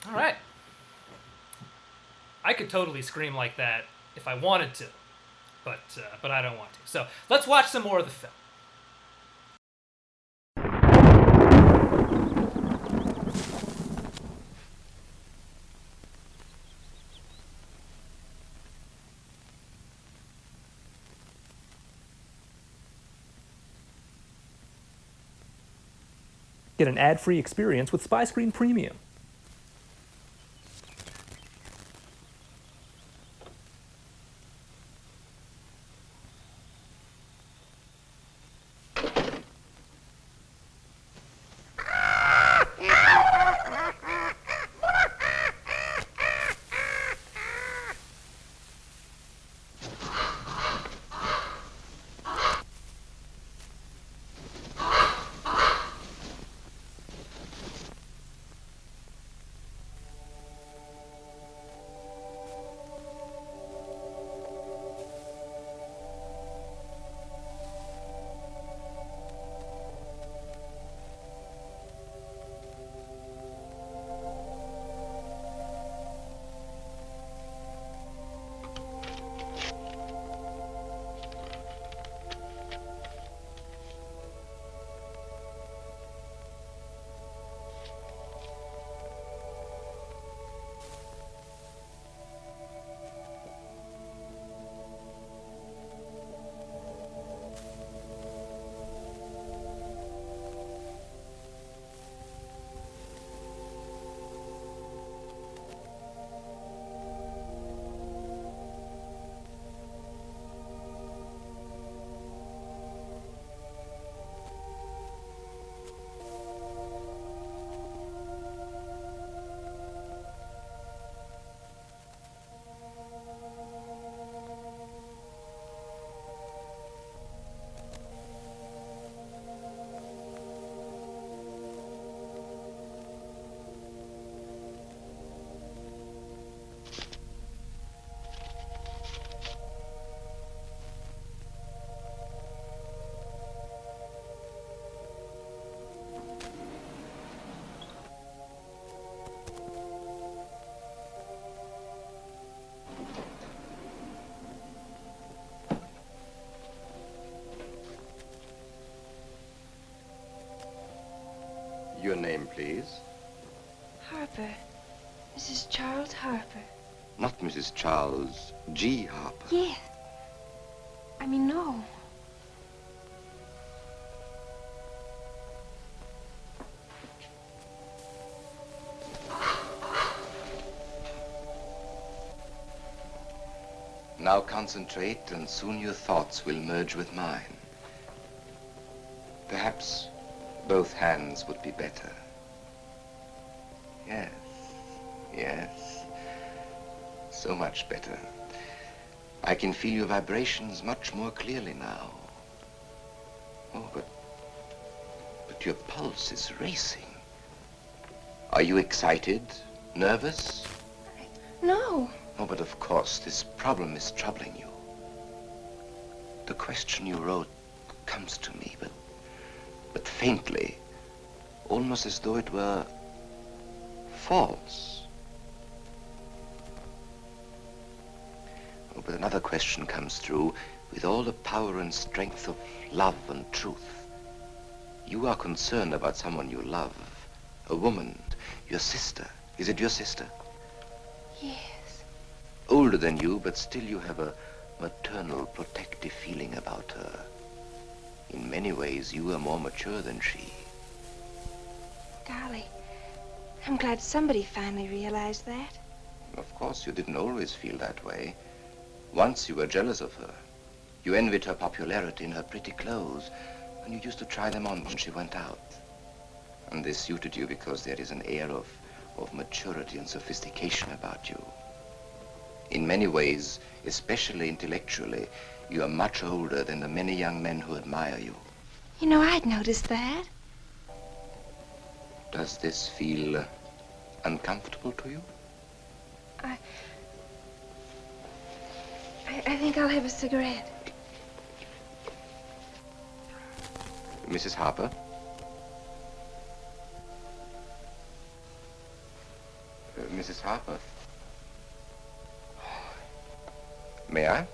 All right. I could totally scream like that if I wanted to, but I don't want to. So let's watch some more of the film. Get an ad-free experience with Spy Screen Premium. Your name, please? Harper. Mrs. Charles Harper. Not Mrs. Charles G. Harper. Yeah. I mean, no. Now concentrate, and soon your thoughts will merge with mine. Perhaps both hands would be better. Yes, yes. So much better. I can feel your vibrations much more clearly now. Oh, but your pulse is racing. Are you excited? Nervous? No. Oh, but of course, this problem is troubling you. The question you wrote comes to me, but faintly, almost as though it were false. Oh, but another question comes through with all the power and strength of love and truth. You are concerned about someone you love, a woman, your sister. Is it your sister? Yes. Older than you, but still you have a maternal, protective feeling about her. In many ways, you are more mature than she. Golly, I'm glad somebody finally realized that. Of course, you didn't always feel that way. Once you were jealous of her. You envied her popularity in her pretty clothes, and you used to try them on when she went out. And they suited you because there is an air of maturity and sophistication about you. In many ways, especially intellectually, You are much older than the many young men who admire you. You know, I'd noticed that. Does this feel uncomfortable to you? I think I'll have a cigarette. Mrs. Harper? Mrs. Harper? May I?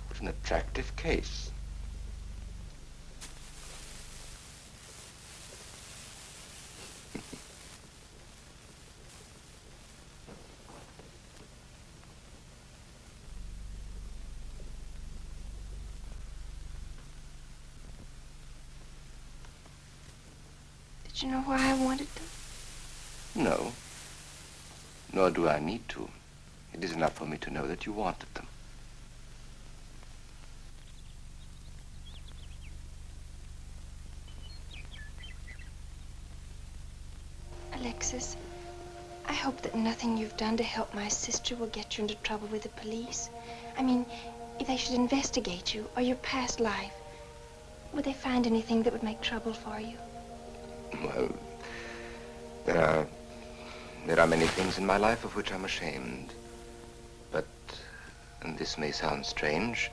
What an attractive case. Did you know why I wanted them? No. Nor do I need to. It is enough for me to know that you wanted them. Alexis, I hope that nothing you've done to help my sister will get you into trouble with the police. I mean, if they should investigate you or your past life, would they find anything that would make trouble for you? Well, there are many things in my life of which I'm ashamed. But, and this may sound strange,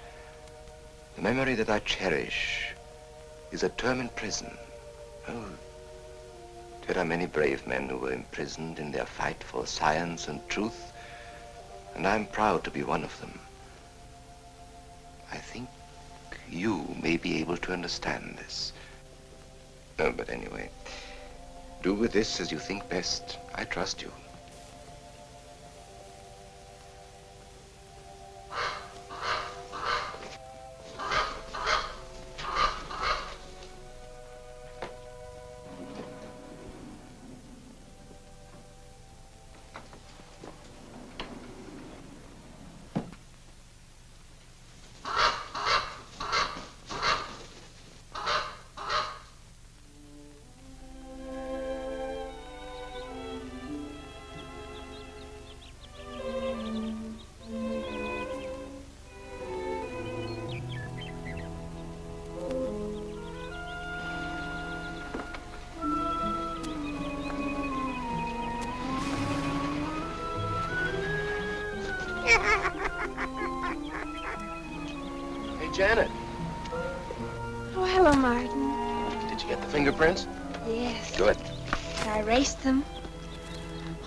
the memory that I cherish is a term in prison. Oh, there are many brave men who were imprisoned in their fight for science and truth, and I'm proud to be one of them. I think you may be able to understand this. No, but anyway, do with this as you think best. I trust you. Janet. Oh, hello, Martin. Did you get the fingerprints? Yes. Good. I erased them.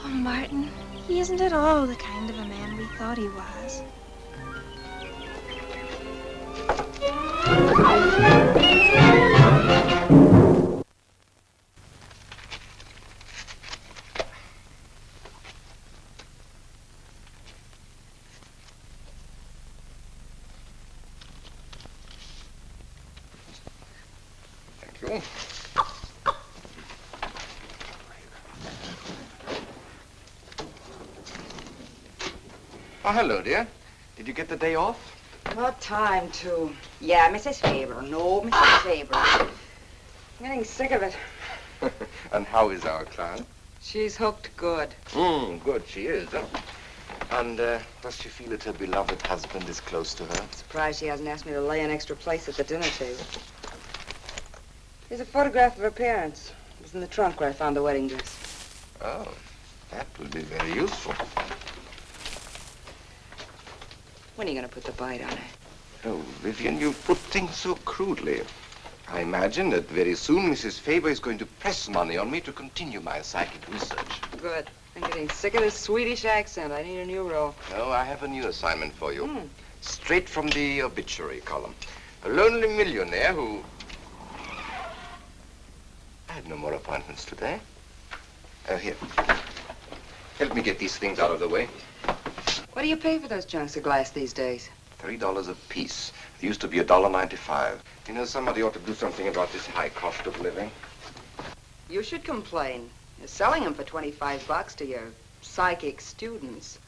Oh, Martin, he isn't at all the kind of a man we thought he was. Oh, hello, dear. Did you get the day off? What time to? Yeah, Mrs. Faber. No, Mrs. Faber. I'm getting sick of it. And how is our client? She's hooked good. Good, she is. Huh? And does she feel that her beloved husband is close to her? Surprised she hasn't asked me to lay an extra place at the dinner table. Here's a photograph of her parents. It was in the trunk where I found the wedding dress. Oh, that would be very useful. When are you going to put the bite on it? Oh, Vivian, you put things so crudely. I imagine that very soon Mrs. Faber is going to press money on me to continue my psychic research. Good. I'm getting sick of this Swedish accent. I need a new role. No, I have a new assignment for you. Straight from the obituary column. A lonely millionaire who... I have no more appointments today. Here. Help me get these things out of the way. What do you pay for those chunks of glass these days? $3 a piece. Used to be $1.95. You know, somebody ought to do something about this high cost of living. You should complain. You're selling them for $25 to your psychic students.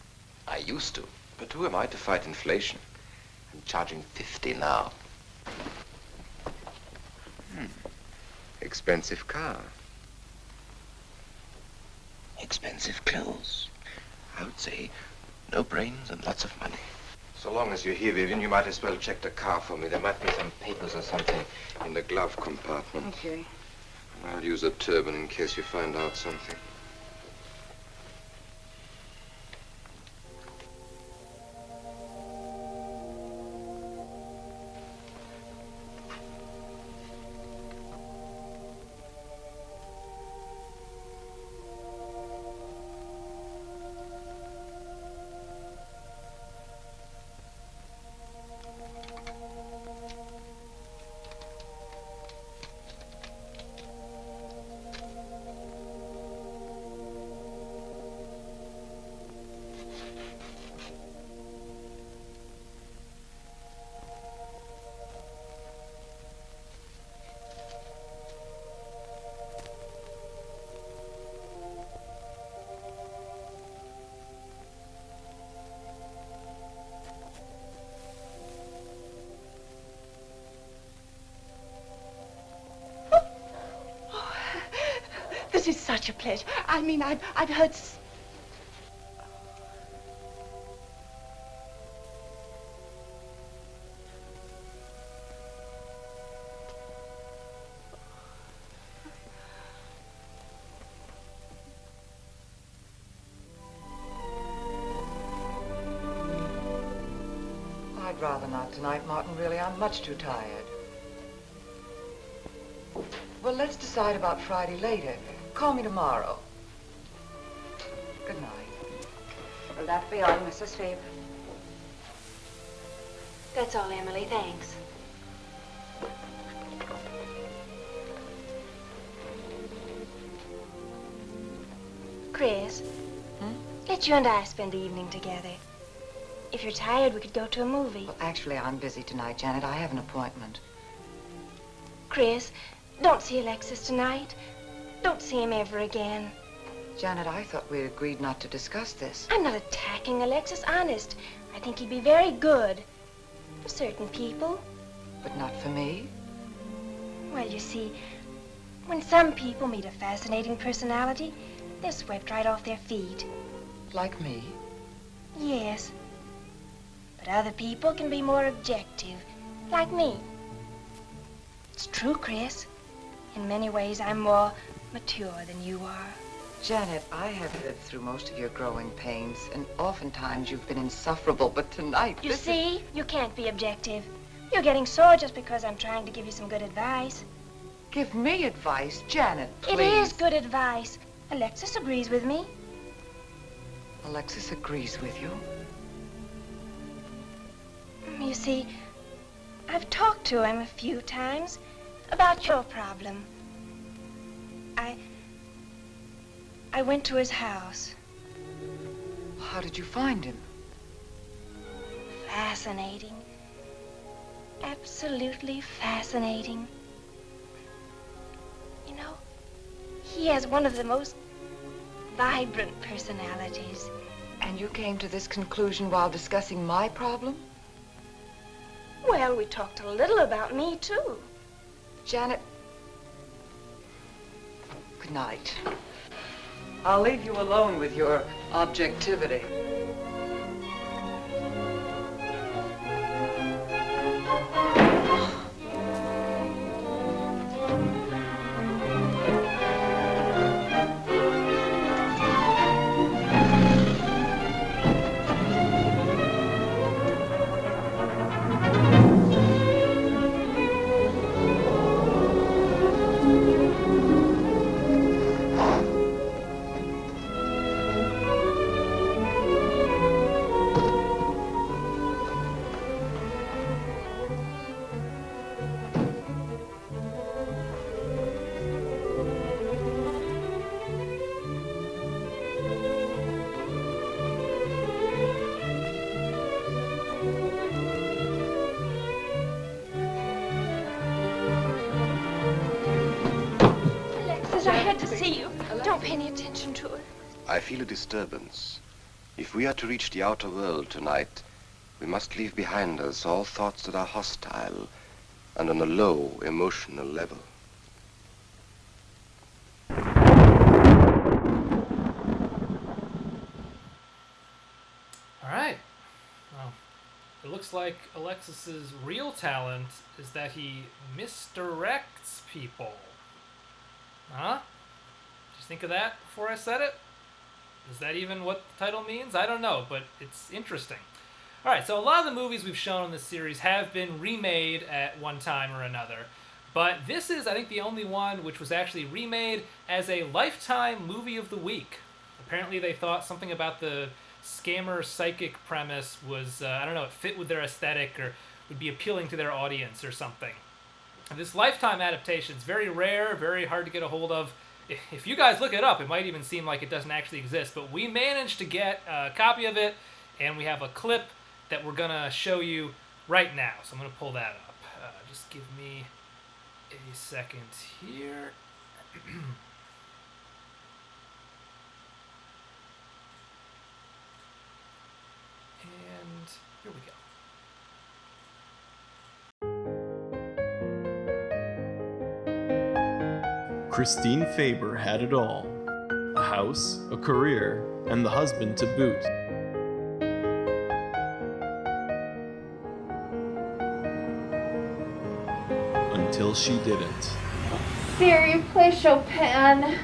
I used to. But who am I to fight inflation? I'm charging $50 now. Expensive car. Expensive clothes. I would say no brains and lots of money. So long as you're here, Vivian, you might as well check the car for me. There might be some papers or something in the glove compartment. Okay. I'll use a turban in case you find out something. This is such a pleasure. I mean, I've heard... I'd rather not tonight, Martin, really. I'm much too tired. Well, let's decide about Friday later. Call me tomorrow. Good night. Will that be all, Mrs. Phoebe? That's all, Emily. Thanks. Chris, let you and I spend the evening together. If you're tired, we could go to a movie. Well, actually, I'm busy tonight, Janet. I have an appointment. Chris, don't see Alexis tonight. Don't see him ever again. Janet, I thought we agreed not to discuss this. I'm not attacking Alexis, honest. I think he'd be very good for certain people. But not for me? Well, you see, when some people meet a fascinating personality, they're swept right off their feet. Like me? Yes. But other people can be more objective, like me. It's true, Chris. In many ways, I'm more mature than you are. Janet, I have lived through most of your growing pains, and oftentimes you've been insufferable, but tonight... You see, you can't be objective. You're getting sore just because I'm trying to give you some good advice. Give me advice, Janet, please. It is good advice. Alexis agrees with me. Alexis agrees with you? You see, I've talked to him a few times about your problem. I went to his house. How did you find him? Fascinating. Absolutely fascinating. You know, he has one of the most vibrant personalities. And you came to this conclusion while discussing my problem? Well, we talked a little about me, too. Janet, good night. I'll leave you alone with your objectivity. don't pay any attention to her. I feel a disturbance. If we are to reach the outer world tonight, we must leave behind us all thoughts that are hostile and on a low emotional level. All right. Well, it looks like Alexis's real talent is that he misdirects people. Huh? Did you think of that before I said it? Is that even what the title means? I don't know, but it's interesting. All right, so a lot of the movies we've shown in this series have been remade at one time or another, but this is, I think, the only one which was actually remade as a Lifetime Movie of the Week. Apparently they thought something about the scammer psychic premise was, I don't know, it fit with their aesthetic or would be appealing to their audience or something. And this Lifetime adaptation is very rare, very hard to get a hold of. If you guys look it up, it might even seem like it doesn't actually exist, but we managed to get a copy of it, and we have a clip that we're going to show you right now. So I'm going to pull that up. Just give me a second here. And here we go. Christine Faber had it all. A house, a career, and the husband to boot. Until she didn't. Siri, play Chopin.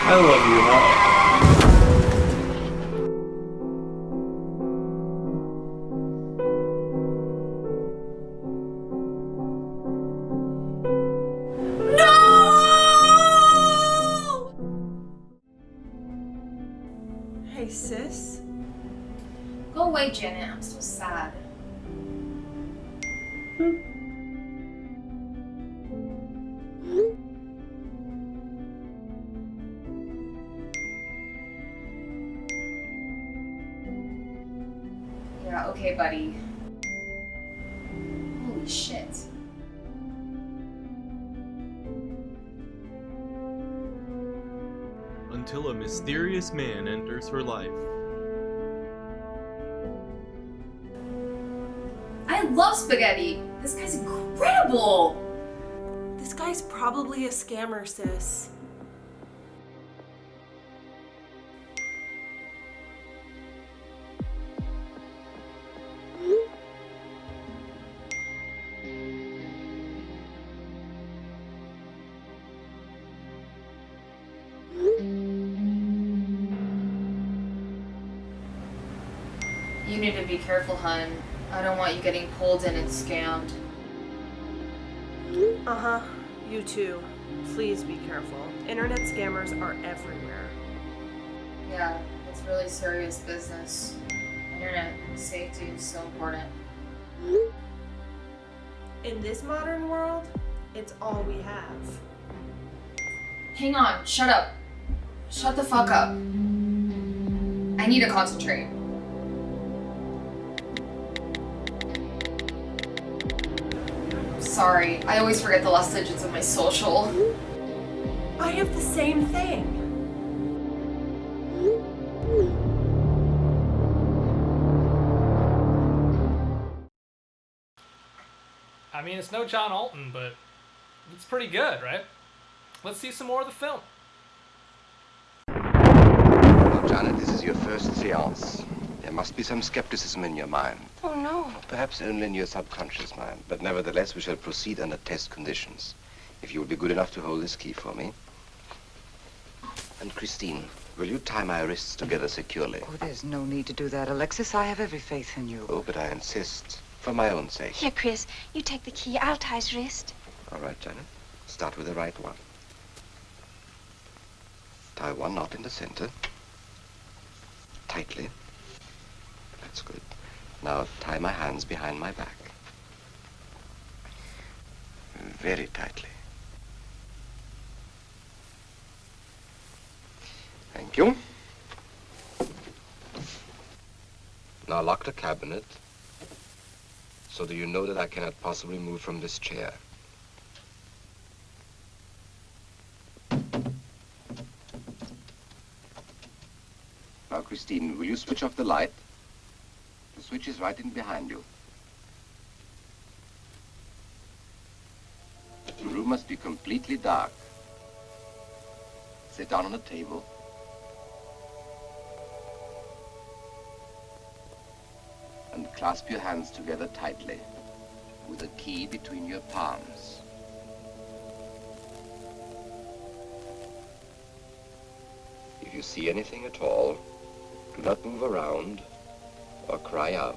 I love you, Hal. Hey, sis. Go away, Janet. I'm so sad. Yeah, okay, buddy. Holy shit. Until a mysterious man enters her life. I love spaghetti. This guy's incredible. This guy's probably a scammer, sis. You need to be careful, hun. I don't want you getting pulled in and scammed. Uh-huh. You too. Please be careful. Internet scammers are everywhere. Yeah, it's really serious business. Internet safety is so important. In this modern world, it's all we have. Hang on, shut up. Shut the fuck up. I need to concentrate. Sorry, I always forget the last digits of my social. I have the same thing. I mean, it's no John Alton, but it's pretty good, right? Let's see some more of the film. Well, Janet, this is your first seance. There must be some skepticism in your mind. Oh, no. Perhaps only in your subconscious mind, but nevertheless we shall proceed under test conditions. If you will be good enough to hold this key for me. And Christine, will you tie my wrists together securely? Oh, there's no need to do that, Alexis. I have every faith in you. Oh, but I insist, for my own sake. Here, Chris, you take the key. I'll tie his wrist. All right, Janet. Start with the right one. Tie one knot in the center. Tightly. That's good. Now tie my hands behind my back. Very tightly. Thank you. Now lock the cabinet. So do you know that I cannot possibly move from this chair? Now, Christine, will you switch off the light? The switch is right in behind you. The room must be completely dark. Sit down on the table. And clasp your hands together tightly, with a key between your palms. If you see anything at all, do not move around or cry out.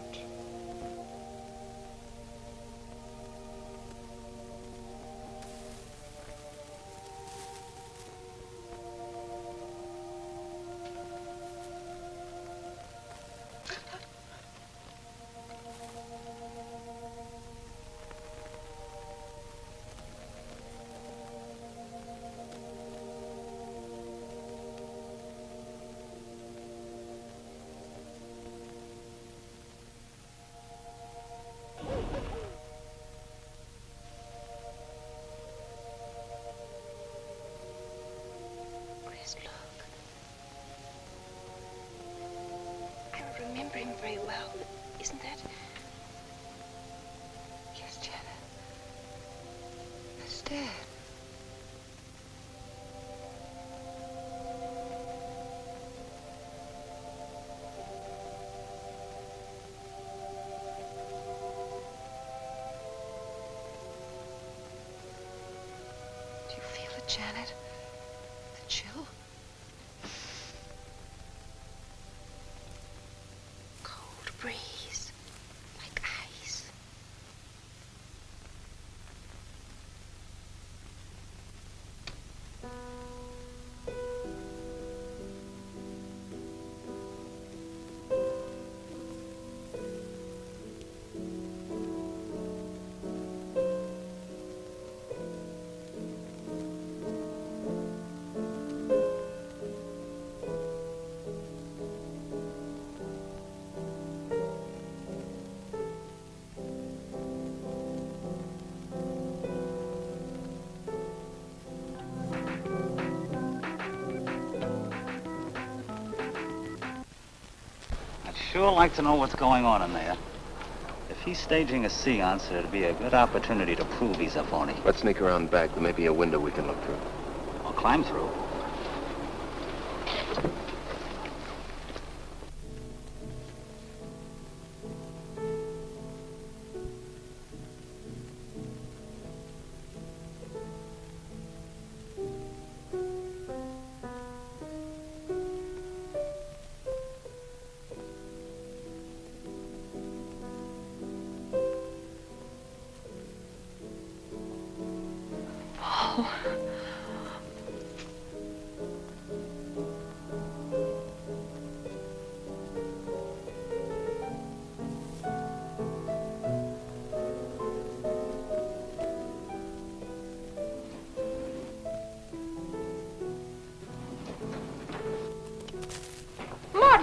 Remembering very well, isn't that? Yes, Janet. That's Dad. Do you feel it, Janet? The chill? Breeze, like ice. Sure like to know what's going on in there. If he's staging a seance, it'd be a good opportunity to prove he's a phony. Let's sneak around back. There may be a window we can look through. Or climb through.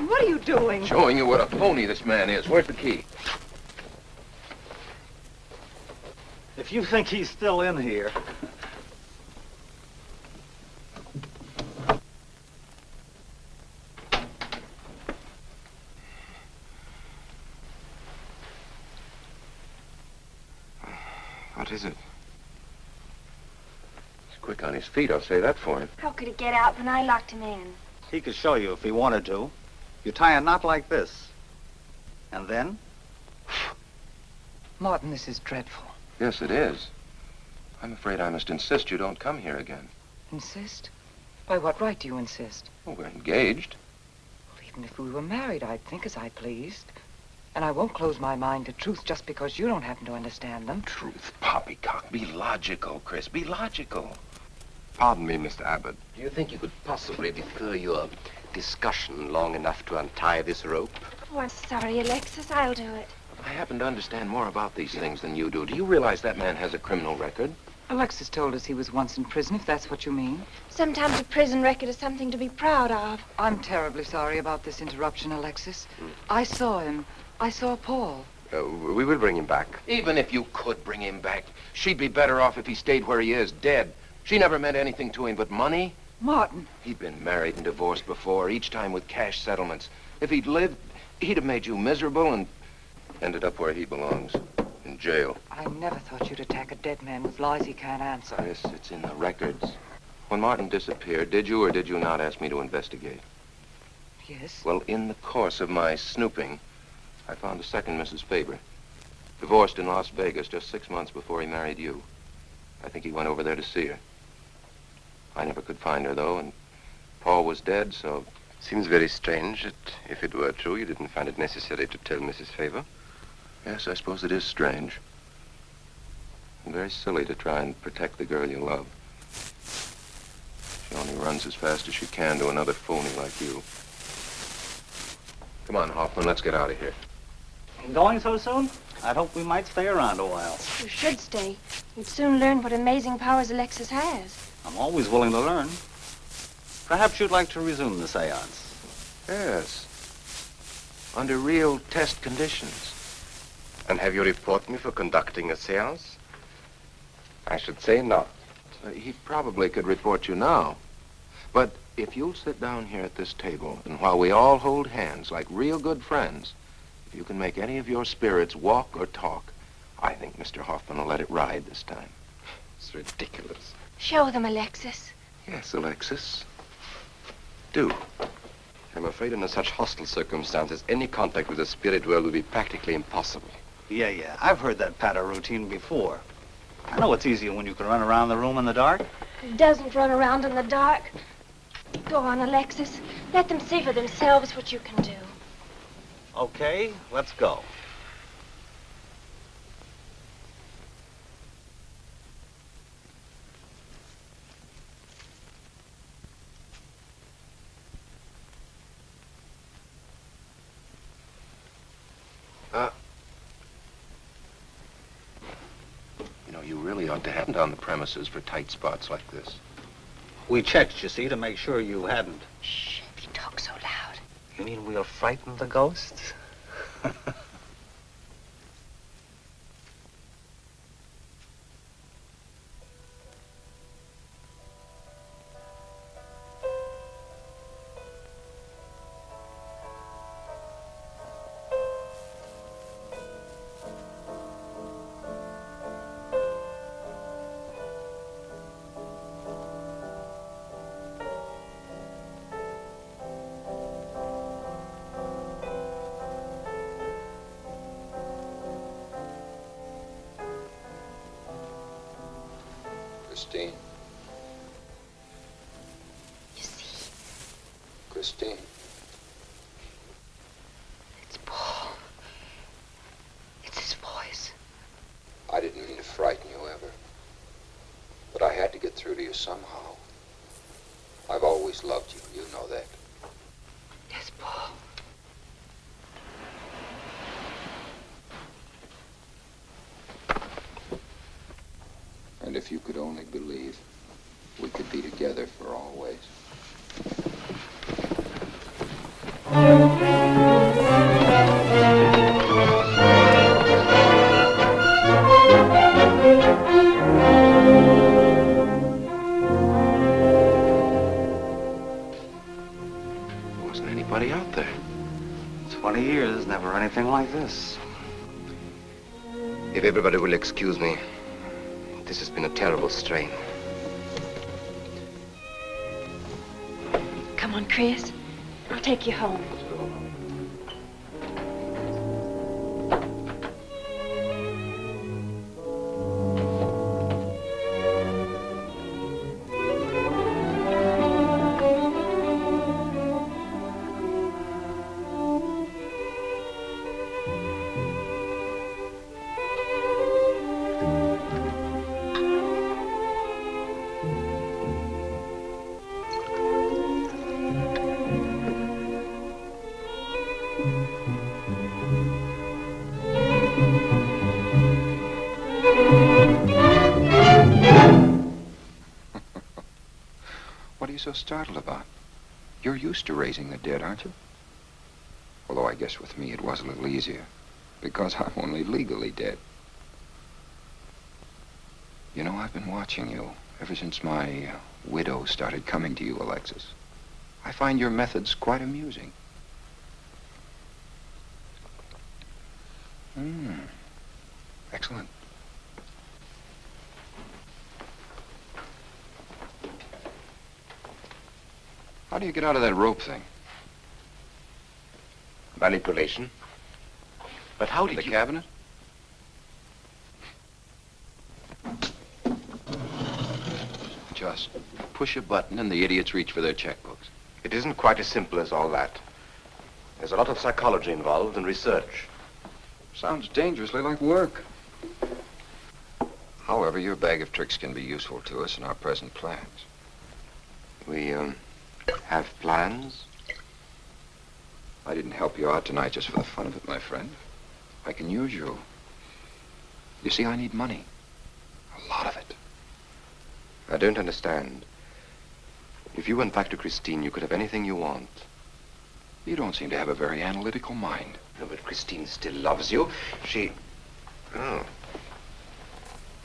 What are you doing? Showing you what a phony this man is. Where's the key? If you think he's still in here... What is it? He's quick on his feet, I'll say that for him. How could he get out when I locked him in? He could show you if he wanted to. You tie a knot like this. And then? Martin, this is dreadful. Yes, it is. I'm afraid I must insist you don't come here again. Insist? By what right do you insist? Well, we're engaged. Well, even if we were married, I'd think as I pleased. And I won't close my mind to truth just because you don't happen to understand them. Truth, poppycock. Be logical, Chris. Be logical. Pardon me, Mr. Abbott. Do you think you could possibly defer your discussion long enough to untie this rope? Oh, I'm sorry, Alexis. I'll do it. I happen to understand more about these things than you do. Do you realize that man has a criminal record? Alexis told us he was once in prison, if that's what you mean. Sometimes a prison record is something to be proud of. I'm terribly sorry about this interruption, Alexis. I saw him. I saw Paul. We will bring him back. Even if you could bring him back, she'd be better off if he stayed where he is, dead. She never meant anything to him but money. Martin. He'd been married and divorced before, each time with cash settlements. If he'd lived, he'd have made you miserable and ended up where he belongs, in jail. I never thought you'd attack a dead man with lies he can't answer. Yes, it's in the records. When Martin disappeared, did you or did you not ask me to investigate? Yes. Well, in the course of my snooping, I found a second Mrs. Faber, divorced in Las Vegas just 6 months before he married you. I think he went over there to see her. I never could find her, though, and Paul was dead, so... Seems very strange that if it were true, you didn't find it necessary to tell Mrs. Faber. Yes, I suppose it is strange. And very silly to try and protect the girl you love. She only runs as fast as she can to another phony like you. Come on, Hoffman, let's get out of here. Going so soon? I'd hope we might stay around a while. You should stay. You'd soon learn what amazing powers Alexis has. I'm always willing to learn. Perhaps you'd like to resume the seance. Yes. Under real test conditions. And have you report me for conducting a seance? I should say not. He probably could report you now. But if you'll sit down here at this table, and while we all hold hands like real good friends, if you can make any of your spirits walk or talk, I think Mr. Hoffman will let it ride this time. It's ridiculous. Show them, Alexis. Yes, Alexis. Do. I'm afraid under such hostile circumstances, any contact with the spirit world would be practically impossible. Yeah. I've heard that patter routine before. I know it's easier when you can run around the room in the dark. Who doesn't run around in the dark? Go on, Alexis. Let them see for themselves what you can do. Okay, let's go. You know, you really ought to have on the premises for tight spots like this. We checked, you see, to make sure you hadn't. Shh, you talk so loud. You mean we'll frighten the ghosts? Christine. You see? Christine. It's Paul. It's his voice. I didn't mean to frighten you ever. But I had to get through to you somehow. I've always loved you. You know that. Yes, Paul. And if you could only believe, we could be together for always. Wasn't anybody out there. 20 years, never anything like this. If everybody will excuse me, this has been a terrible strain. Come on, Chris. I'll take you home. you so startled about? You're used to raising the dead, aren't you? Although I guess with me it was a little easier, because I'm only legally dead. You know, I've been watching you ever since my widow started coming to you, Alexis. I find your methods quite amusing. Excellent. How do you get out of that rope thing? Manipulation. But how did the you... cabinet? Just push a button and the idiots reach for their checkbooks. It isn't quite as simple as all that. There's a lot of psychology involved and research. Sounds dangerously like work. However, your bag of tricks can be useful to us in our present plans. We, have plans? I didn't help you out tonight just for the fun of it, my friend. I can use you. You see, I need money. A lot of it. I don't understand. If you went back to Christine, you could have anything you want. You don't seem to have a very analytical mind. No, but Christine still loves you. She... Oh.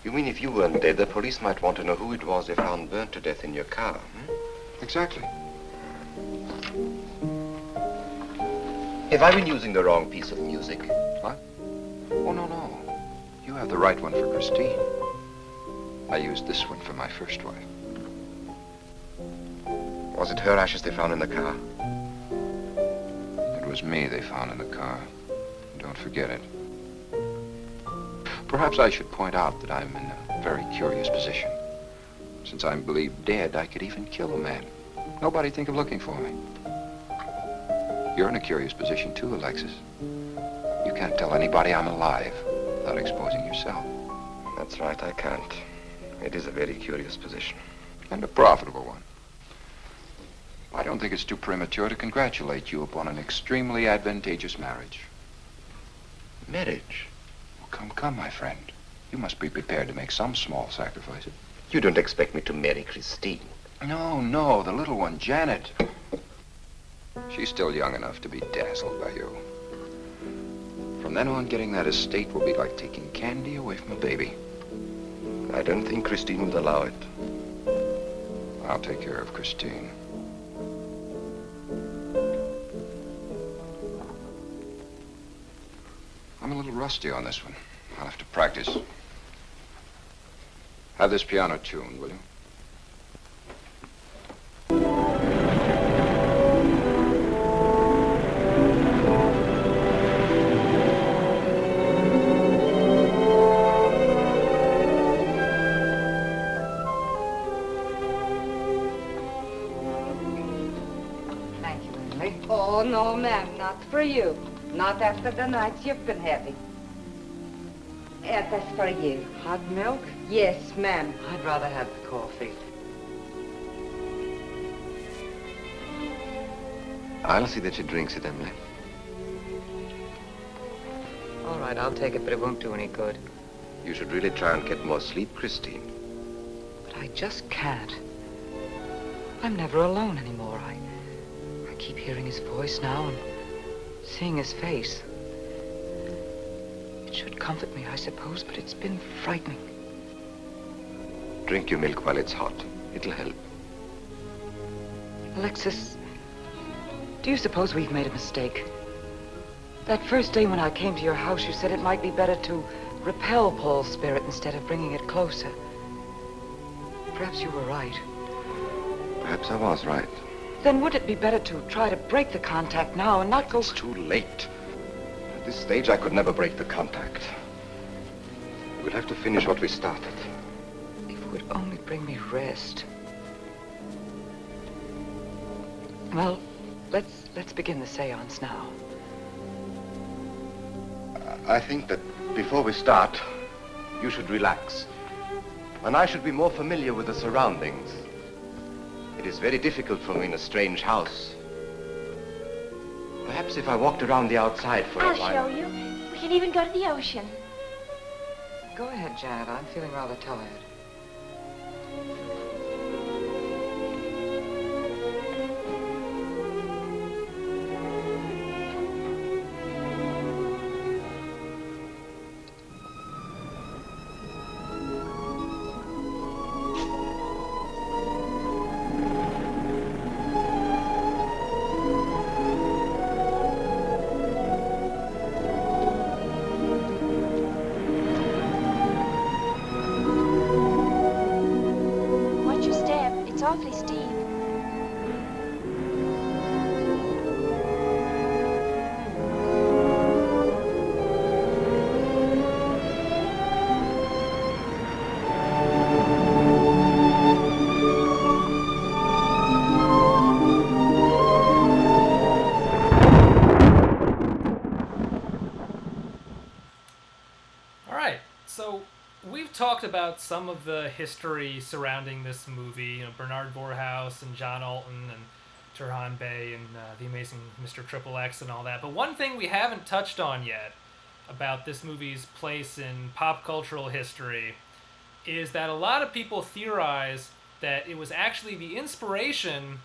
You mean if you weren't dead, the police might want to know who it was they found burnt to death in your car, Exactly. Have I been using the wrong piece of music? What? Oh, no. You have the right one for Christine. I used this one for my first wife. Was it her ashes they found in the car? It was me they found in the car. Don't forget it. Perhaps I should point out that I'm in a very curious position. Since I'm believed dead, I could even kill a man. Nobody'd think of looking for me. You're in a curious position too, Alexis. You can't tell anybody I'm alive without exposing yourself. That's right, I can't. It is a very curious position. And a profitable one. I don't think it's too premature to congratulate you upon an extremely advantageous marriage. Marriage? Well, come, my friend. You must be prepared to make some small sacrifices. You don't expect me to marry Christine? No, the little one, Janet. She's still young enough to be dazzled by you. From then on, getting that estate will be like taking candy away from a baby. I don't think Christine would allow it. I'll take care of Christine. I'm a little rusty on this one. I'll have to practice. Have this piano tuned, will you? Thank you, Emily. Oh, no, ma'am, not for you. Not after the nights you've been having. That's for you. Hot milk? Yes, ma'am. I'd rather have the coffee. I'll see that she drinks it, Emily. All right, I'll take it, but it won't do any good. You should really try and get more sleep, Christine. But I just can't. I'm never alone anymore. I keep hearing his voice now and seeing his face. It should comfort me, I suppose, but it's been frightening. Drink your milk while it's hot. It'll help. Alexis, do you suppose we've made a mistake? That first day when I came to your house, you said it might be better to repel Paul's spirit instead of bringing it closer. Perhaps you were right. Perhaps I was right. Then would it be better to try to break the contact now and not go... It's too late. At this stage, I could never break the contact. We'll have to finish what we started. If it would only bring me rest. Well, let's begin the seance now. I think that before we start, you should relax. And I should be more familiar with the surroundings. It is very difficult for me in a strange house. Perhaps if I walked around the outside for a while... I'll show you. We can even go to the ocean. Go ahead, Janet. I'm feeling rather tired. awfully steep. Talked about some of the history surrounding this movie, you know, Bernard Borhaus and John Alton and Turhan Bey and the amazing Mr. Triple X and all that. But one thing we haven't touched on yet about this movie's place in pop cultural history is that a lot of people theorize that it was actually the inspiration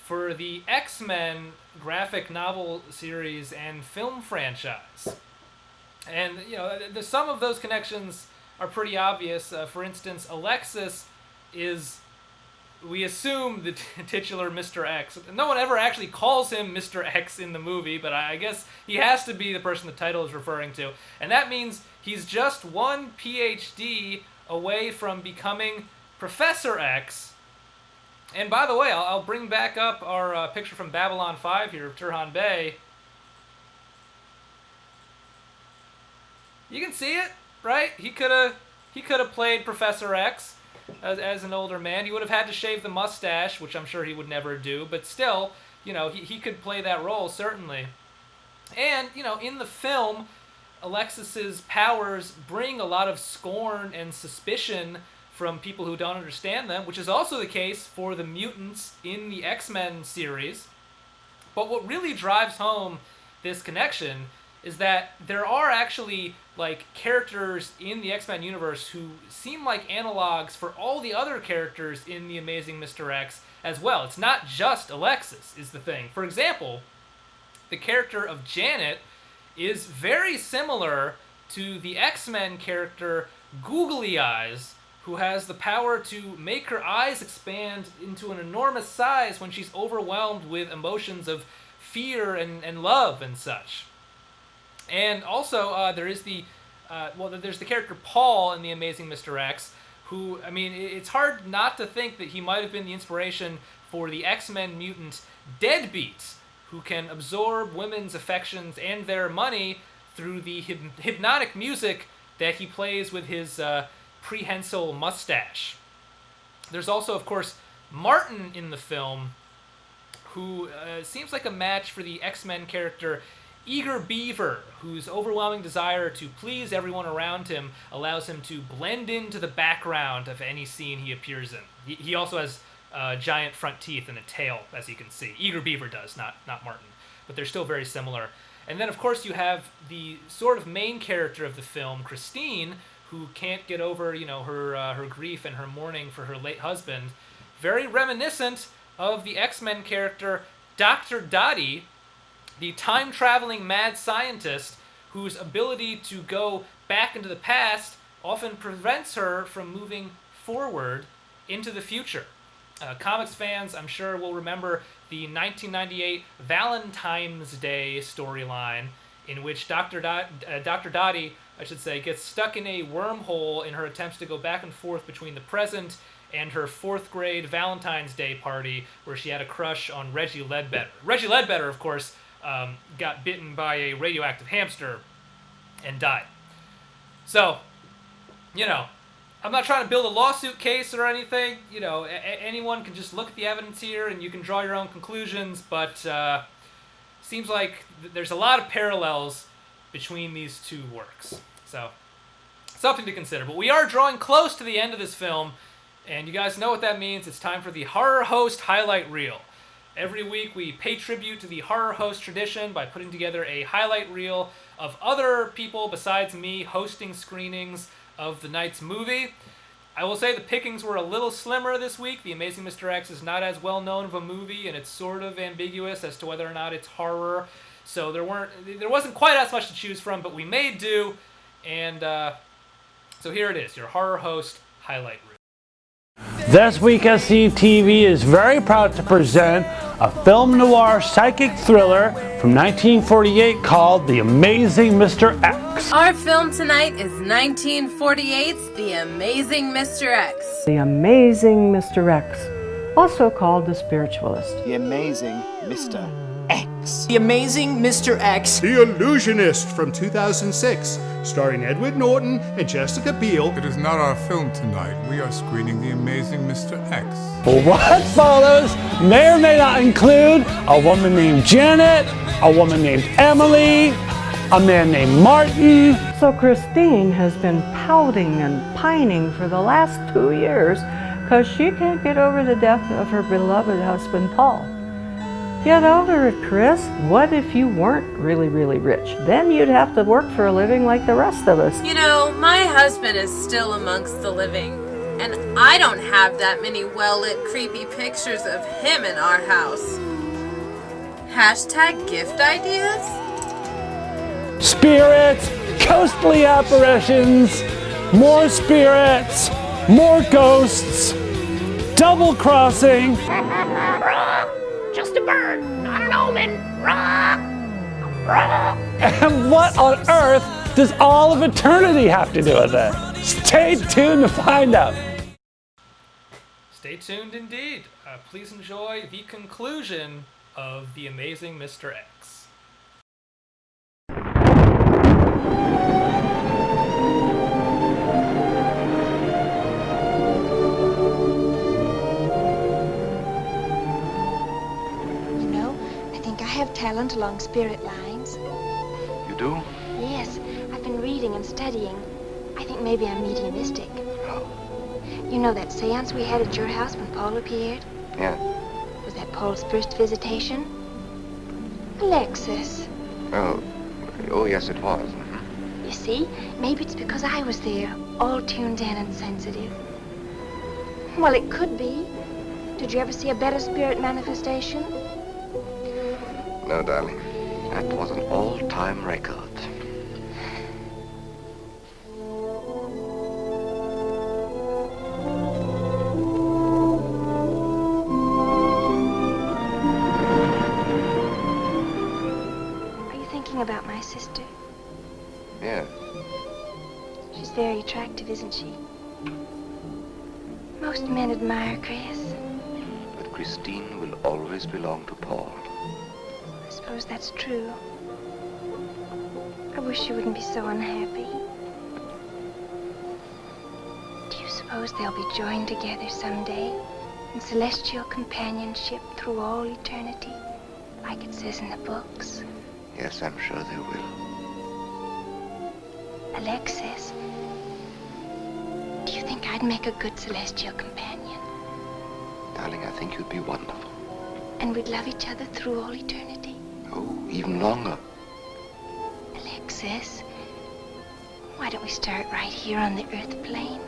for the X-Men graphic novel series and film franchise. And, you know, some of those connections are pretty obvious. For instance, Alexis is, we assume, the titular Mr. X. No one ever actually calls him Mr. X in the movie, but I guess he has to be the person the title is referring to. And that means he's just one PhD away from becoming Professor X. And by the way, I'll bring back up our picture from Babylon 5 here of Turhan Bey. You can see it. Right? He could have played Professor X as an older man. He would have had to shave the mustache, which I'm sure he would never do, but still, you know, he could play that role, certainly. And, you know, in the film, Alexis's powers bring a lot of scorn and suspicion from people who don't understand them, which is also the case for the mutants in the X-Men series. But what really drives home this connection is that there are actually like characters in the X-Men universe who seem like analogs for all the other characters in the Amazing Mr. X as well. It's not just Alexis is the thing. For example, the character of Janet is very similar to the X-Men character Googly Eyes, who has the power to make her eyes expand into an enormous size when she's overwhelmed with emotions of fear and love and such. And also, there's the character Paul in The Amazing Mr. X, who, I mean, it's hard not to think that he might have been the inspiration for the X-Men mutant Deadbeats, who can absorb women's affections and their money through the hypnotic music that he plays with his prehensile mustache. There's also, of course, Martin in the film, who seems like a match for the X-Men character Eager Beaver, whose overwhelming desire to please everyone around him allows him to blend into the background of any scene he appears in. He also has giant front teeth and a tail, as you can see. Eager Beaver does, not Martin. But they're still very similar. And then, of course, you have the sort of main character of the film, Christine, who can't get over, you know, her grief and her mourning for her late husband. Very reminiscent of the X-Men character Dr. Dottie, the time-traveling mad scientist whose ability to go back into the past often prevents her from moving forward into the future. Comics fans, I'm sure, will remember the 1998 Valentine's Day storyline in which Dr. Dottie, gets stuck in a wormhole in her attempts to go back and forth between the present and her 4th grade Valentine's Day party where she had a crush on Reggie Ledbetter. Reggie Ledbetter, of course, got bitten by a radioactive hamster and died. So, you know, I'm not trying to build a lawsuit case or anything. You know, anyone can just look at the evidence here and you can draw your own conclusions, but seems like there's a lot of parallels between these two works. So, something to consider. But we are drawing close to the end of this film, and you guys know what that means. It's time for the Horror Host Highlight Reel. Every week we pay tribute to the Horror Host tradition by putting together a highlight reel of other people besides me hosting screenings of the night's movie. I will say the pickings were a little slimmer this week. The Amazing Mr. X is not as well known of a movie, and it's sort of ambiguous as to whether or not it's horror. So there wasn't quite as much to choose from, but we made do. And so here it is, your Horror Host Highlight Reel. This week SCTV is very proud to present a film noir psychic thriller from 1948 called The Amazing Mr. X. Our film tonight is 1948's The Amazing Mr. X. The Amazing Mr. X, also called the spiritualist. The amazing Mr. X. The amazing Mr. X. The Illusionist from 2006, starring Edward Norton and Jessica Biel. It is not our film tonight. We are screening The Amazing Mr. X. What follows may or may not include a woman named Janet, a woman named Emily, a man named Martin. So Christine has been pouting and pining for the last 2 years because she can't get over the death of her beloved husband, Paul. Get over it, Chris. What if you weren't really, really rich? Then you'd have to work for a living like the rest of us. You know, my husband is still amongst the living, and I don't have that many well-lit, creepy pictures of him in our house. Hashtag gift ideas? Spirits, ghostly apparitions, more spirits, more ghosts, double crossing. Just a bird, not an omen. And what on earth does all of eternity have to do with it? Stay tuned to find out. Stay tuned indeed. Please enjoy the conclusion of The Amazing Mr. X. I have talent along spirit lines. You do? Yes, I've been reading and studying. I think maybe I'm mediumistic. You know that seance we had at your house when Paul appeared? Yeah. Was that Paul's first visitation? Alexis. Oh, yes, it was. You see, maybe it's because I was there, all tuned in and sensitive. Well, it could be. Did you ever see a better spirit manifestation? No, darling. That was an all-time record. Are you thinking about my sister? Yeah. She's very attractive, isn't she? Most men admire Chris. But Christine will always belong to Paul. I suppose that's true. I wish you wouldn't be so unhappy. Do you suppose they'll be joined together someday in celestial companionship through all eternity, like it says in the books? Yes, I'm sure they will. Alexis, do you think I'd make a good celestial companion? Darling, I think you'd be wonderful. And we'd love each other through all eternity? Oh, even longer. Alexis, why don't we start right here on the Earth plane?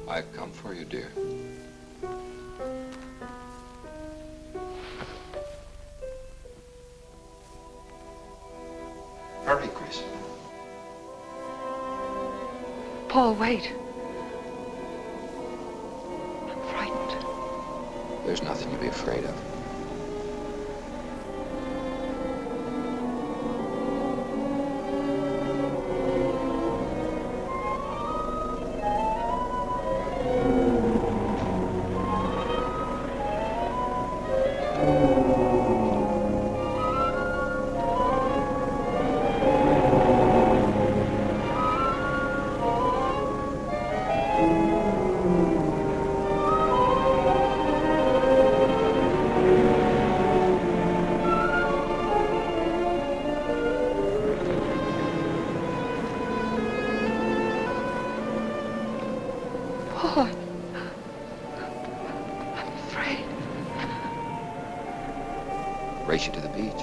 I've come for you, dear. Hurry, Chris. Paul, wait. I'm frightened. There's nothing to be afraid of. race you to the beach.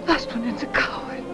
Husband is a coward.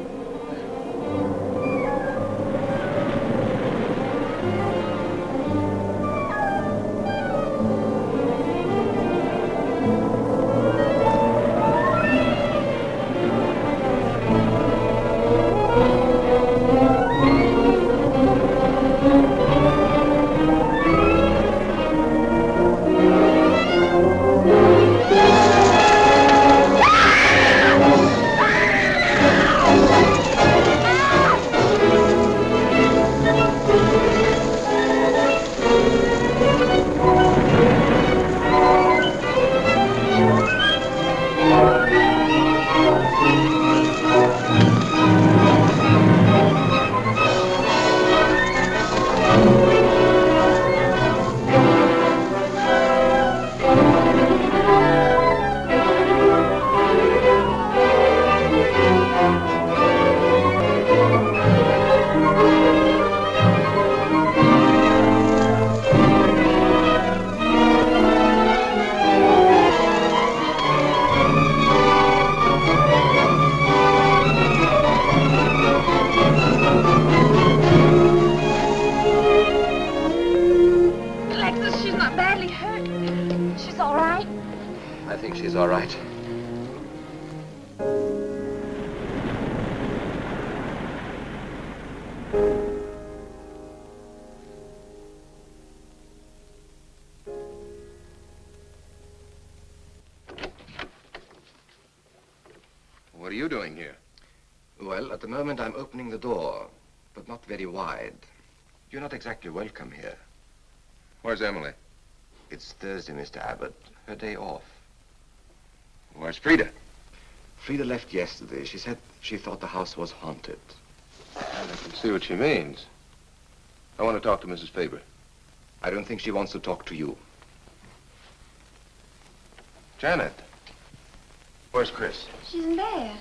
What are you doing here? Well, at the moment I'm opening the door, but not very wide. You're not exactly welcome here. Where's Emily? It's Thursday, Mr. Abbott. Her day off. Where's Frida? Frida left yesterday. She said she thought the house was haunted. I can see what she means. I want to talk to Mrs. Faber. I don't think she wants to talk to you. Janet. Where's Chris? She's in bed.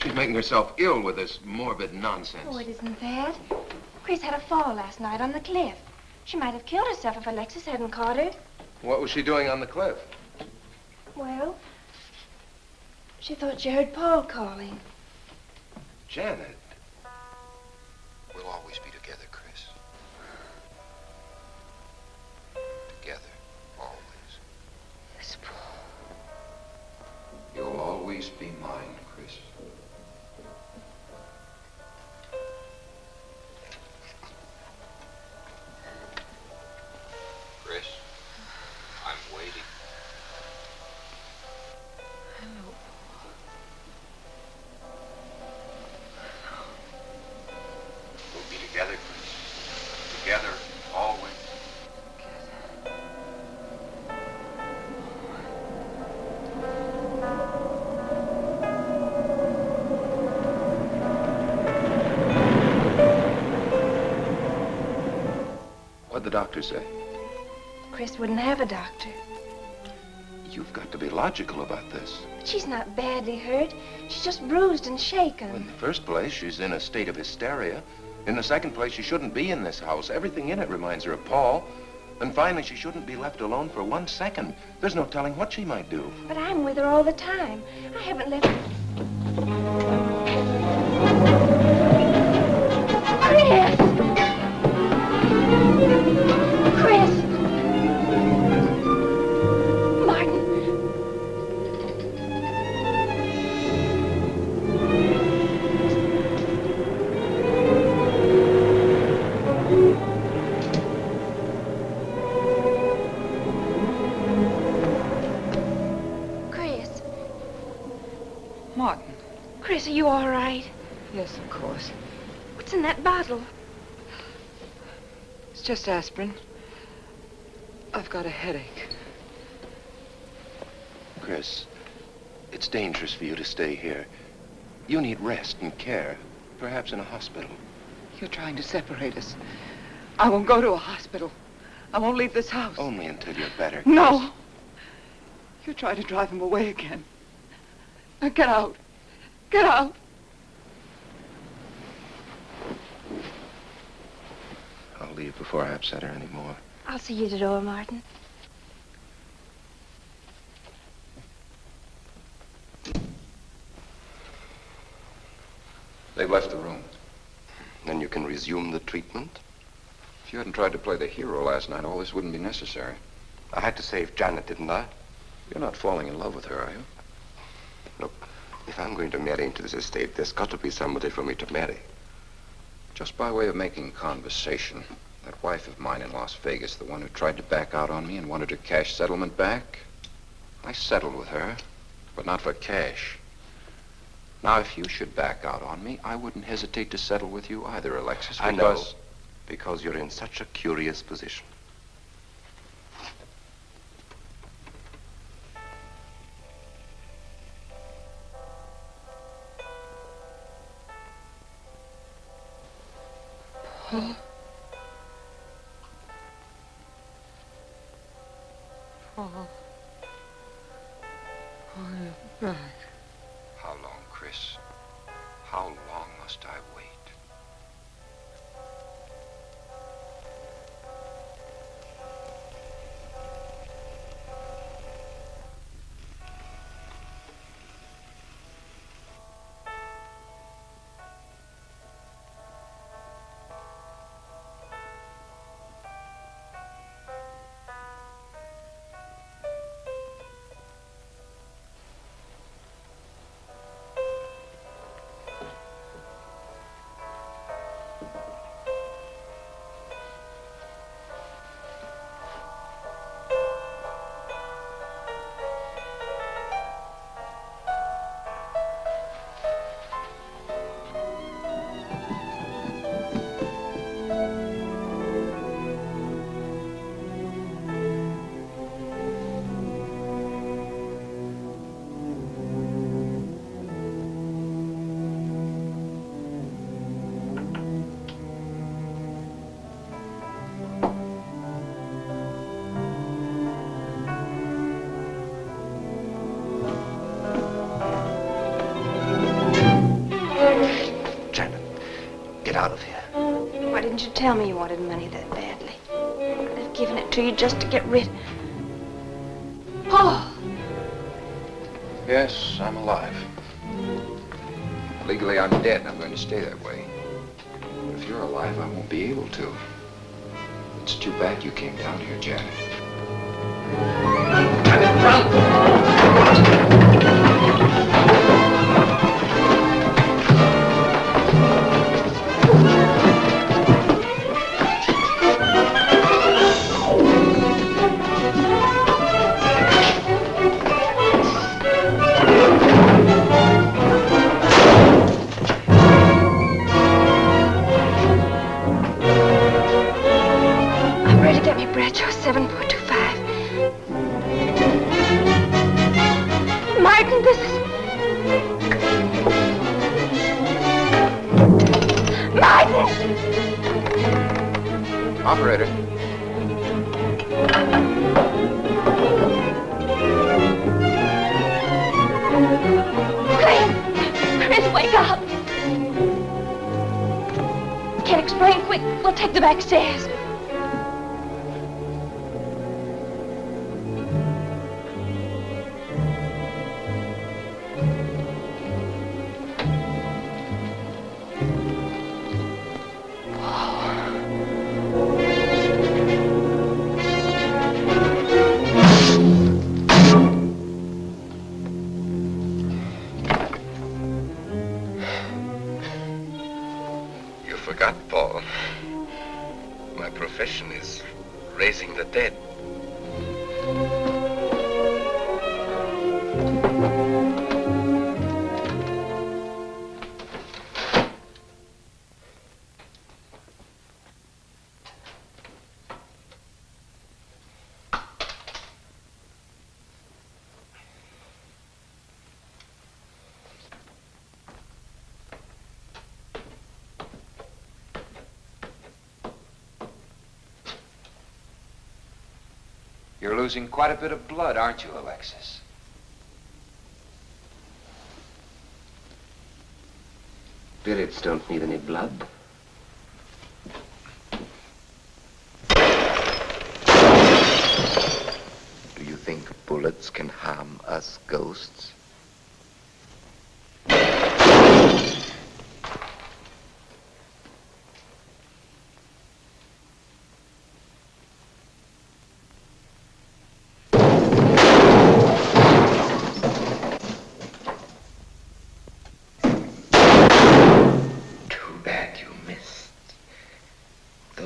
She's making herself ill with this morbid nonsense. Oh, it isn't that. Chris had a fall last night on the cliff. She might have killed herself if Alexis hadn't caught her. What was she doing on the cliff? Well, she thought she heard Paul calling. Janet. We'll always be together, Chris. Together, always. This Paul. You'll always be mine, Chris. Chris, I'm waiting. Hello. We'll be together, Chris. Together, always. What'd the doctor say? Chris wouldn't have a doctor. You've got to be logical about this. But she's not badly hurt. She's just bruised and shaken. In the first place, she's in a state of hysteria. In the second place, she shouldn't be in this house. Everything in it reminds her of Paul. And finally, she shouldn't be left alone for 1 second. There's no telling what she might do. But I'm with her all the time. I haven't left her. Chris! Chris! Martin! Chris. Martin. Chris, are you all right? Yes, of course. What's in that bottle? It's just aspirin. I've got a headache. Chris, it's dangerous for you to stay here. You need rest and care, perhaps in a hospital. You're trying to separate us. I won't go to a hospital. I won't leave this house. Only until you're better, Chris. No. You're trying to drive him away again. Now get out. Get out. I'll leave before I upset her anymore. I'll see you to the door, Martin. They've left the room. Then you can resume the treatment? If you hadn't tried to play the hero last night, all this wouldn't be necessary. I had to save Janet, didn't I? You're not falling in love with her, are you? Look, if I'm going to marry into this estate, there's got to be somebody for me to marry. Just by way of making conversation, that wife of mine in Las Vegas, the one who tried to back out on me and wanted her cash settlement back, I settled with her, but not for cash. Now, if you should back out on me, I wouldn't hesitate to settle with you either, Alexis, I know, because you're in such a curious position. Paul. Paul. Paul, you're back. How long, Chris? How long must I wait? Didn't you tell me you wanted money that badly? I'd have given it to you just to get rid. Paul! Yes, I'm alive. Legally, I'm dead, and I'm going to stay that way. But if you're alive, I won't be able to. It's too bad you came down here, Janet. Janet, run! Operator. Chris, wake up! Can't explain. Quick, we'll take the back stairs. You're losing quite a bit of blood, aren't you, Alexis? Spirits don't need any blood. Do you think bullets can harm us ghosts?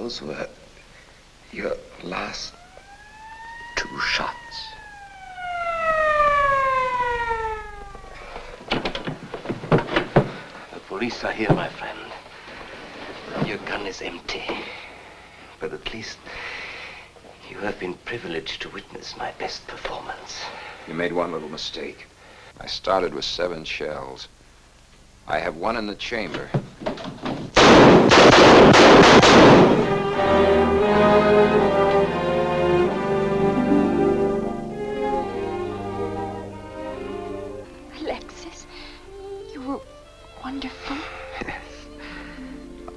those were your last 2 shots. The police are here, my friend. Your gun is empty. But at least you have been privileged to witness my best performance. You made one little mistake. I started with 7 shells. I have 1 in the chamber. Alexis, you were wonderful. Yes.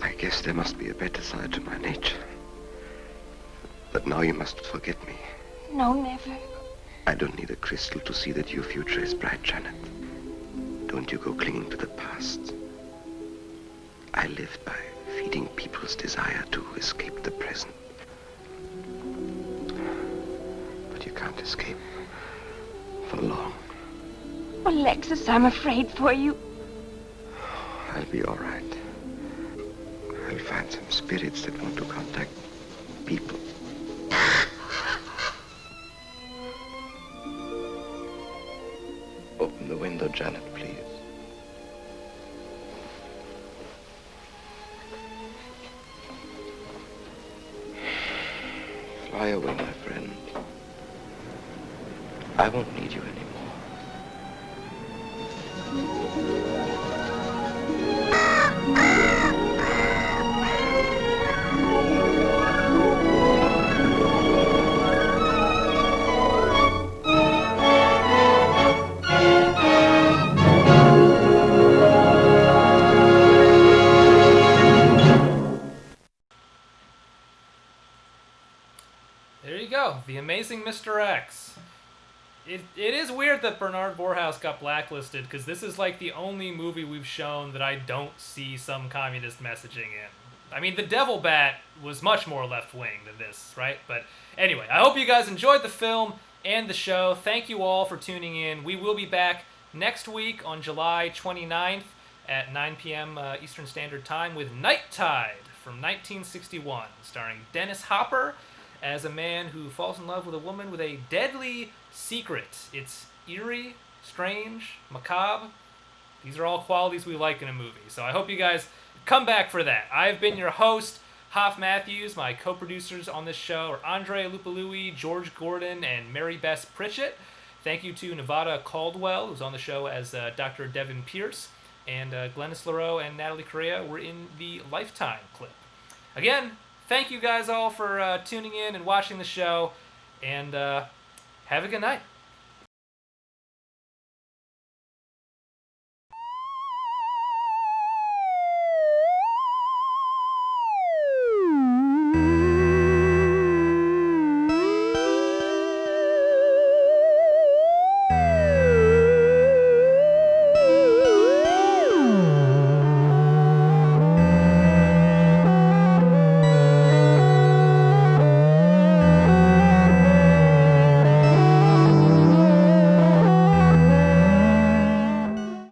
I guess there must be a better side to my nature. But now you must forget me. No, never. I don't need a crystal to see that your future is bright, Janet. Don't you go clinging to the past. I lived by feeding people's desire to escape the present. But you can't escape for long. Alexis, I'm afraid for you. I'll be all right. I'll find some spirits that want to contact people. Open the window, Janet, please. Fly away, my friend. I won't need you anymore. There you go, The Amazing Mr. X. It is weird that Bernard Borhaus got blacklisted, because this is like the only movie we've shown that I don't see some communist messaging in. I mean, The Devil Bat was much more left-wing than this, right? But anyway, I hope you guys enjoyed the film and the show. Thank you all for tuning in. We will be back next week on July 29th at 9 p.m. Eastern Standard Time with Night Tide from 1961, starring Dennis Hopper as a man who falls in love with a woman with a deadly secret. It's eerie, strange, macabre. These are all qualities we like in a movie. So I hope you guys come back for that. I've been your host, Hoff Matthews. My co-producers on this show are Andrei Alupului, George Gordon, and Marybess Pritchett. Thank you to Nevada Caldwell, who's on the show as Dr. Devin Pierce. And Glennis, LaRoe, and Natalie Correa were in the Lifetime clip. Again, thank you guys all for tuning in and watching the show. And have a good night.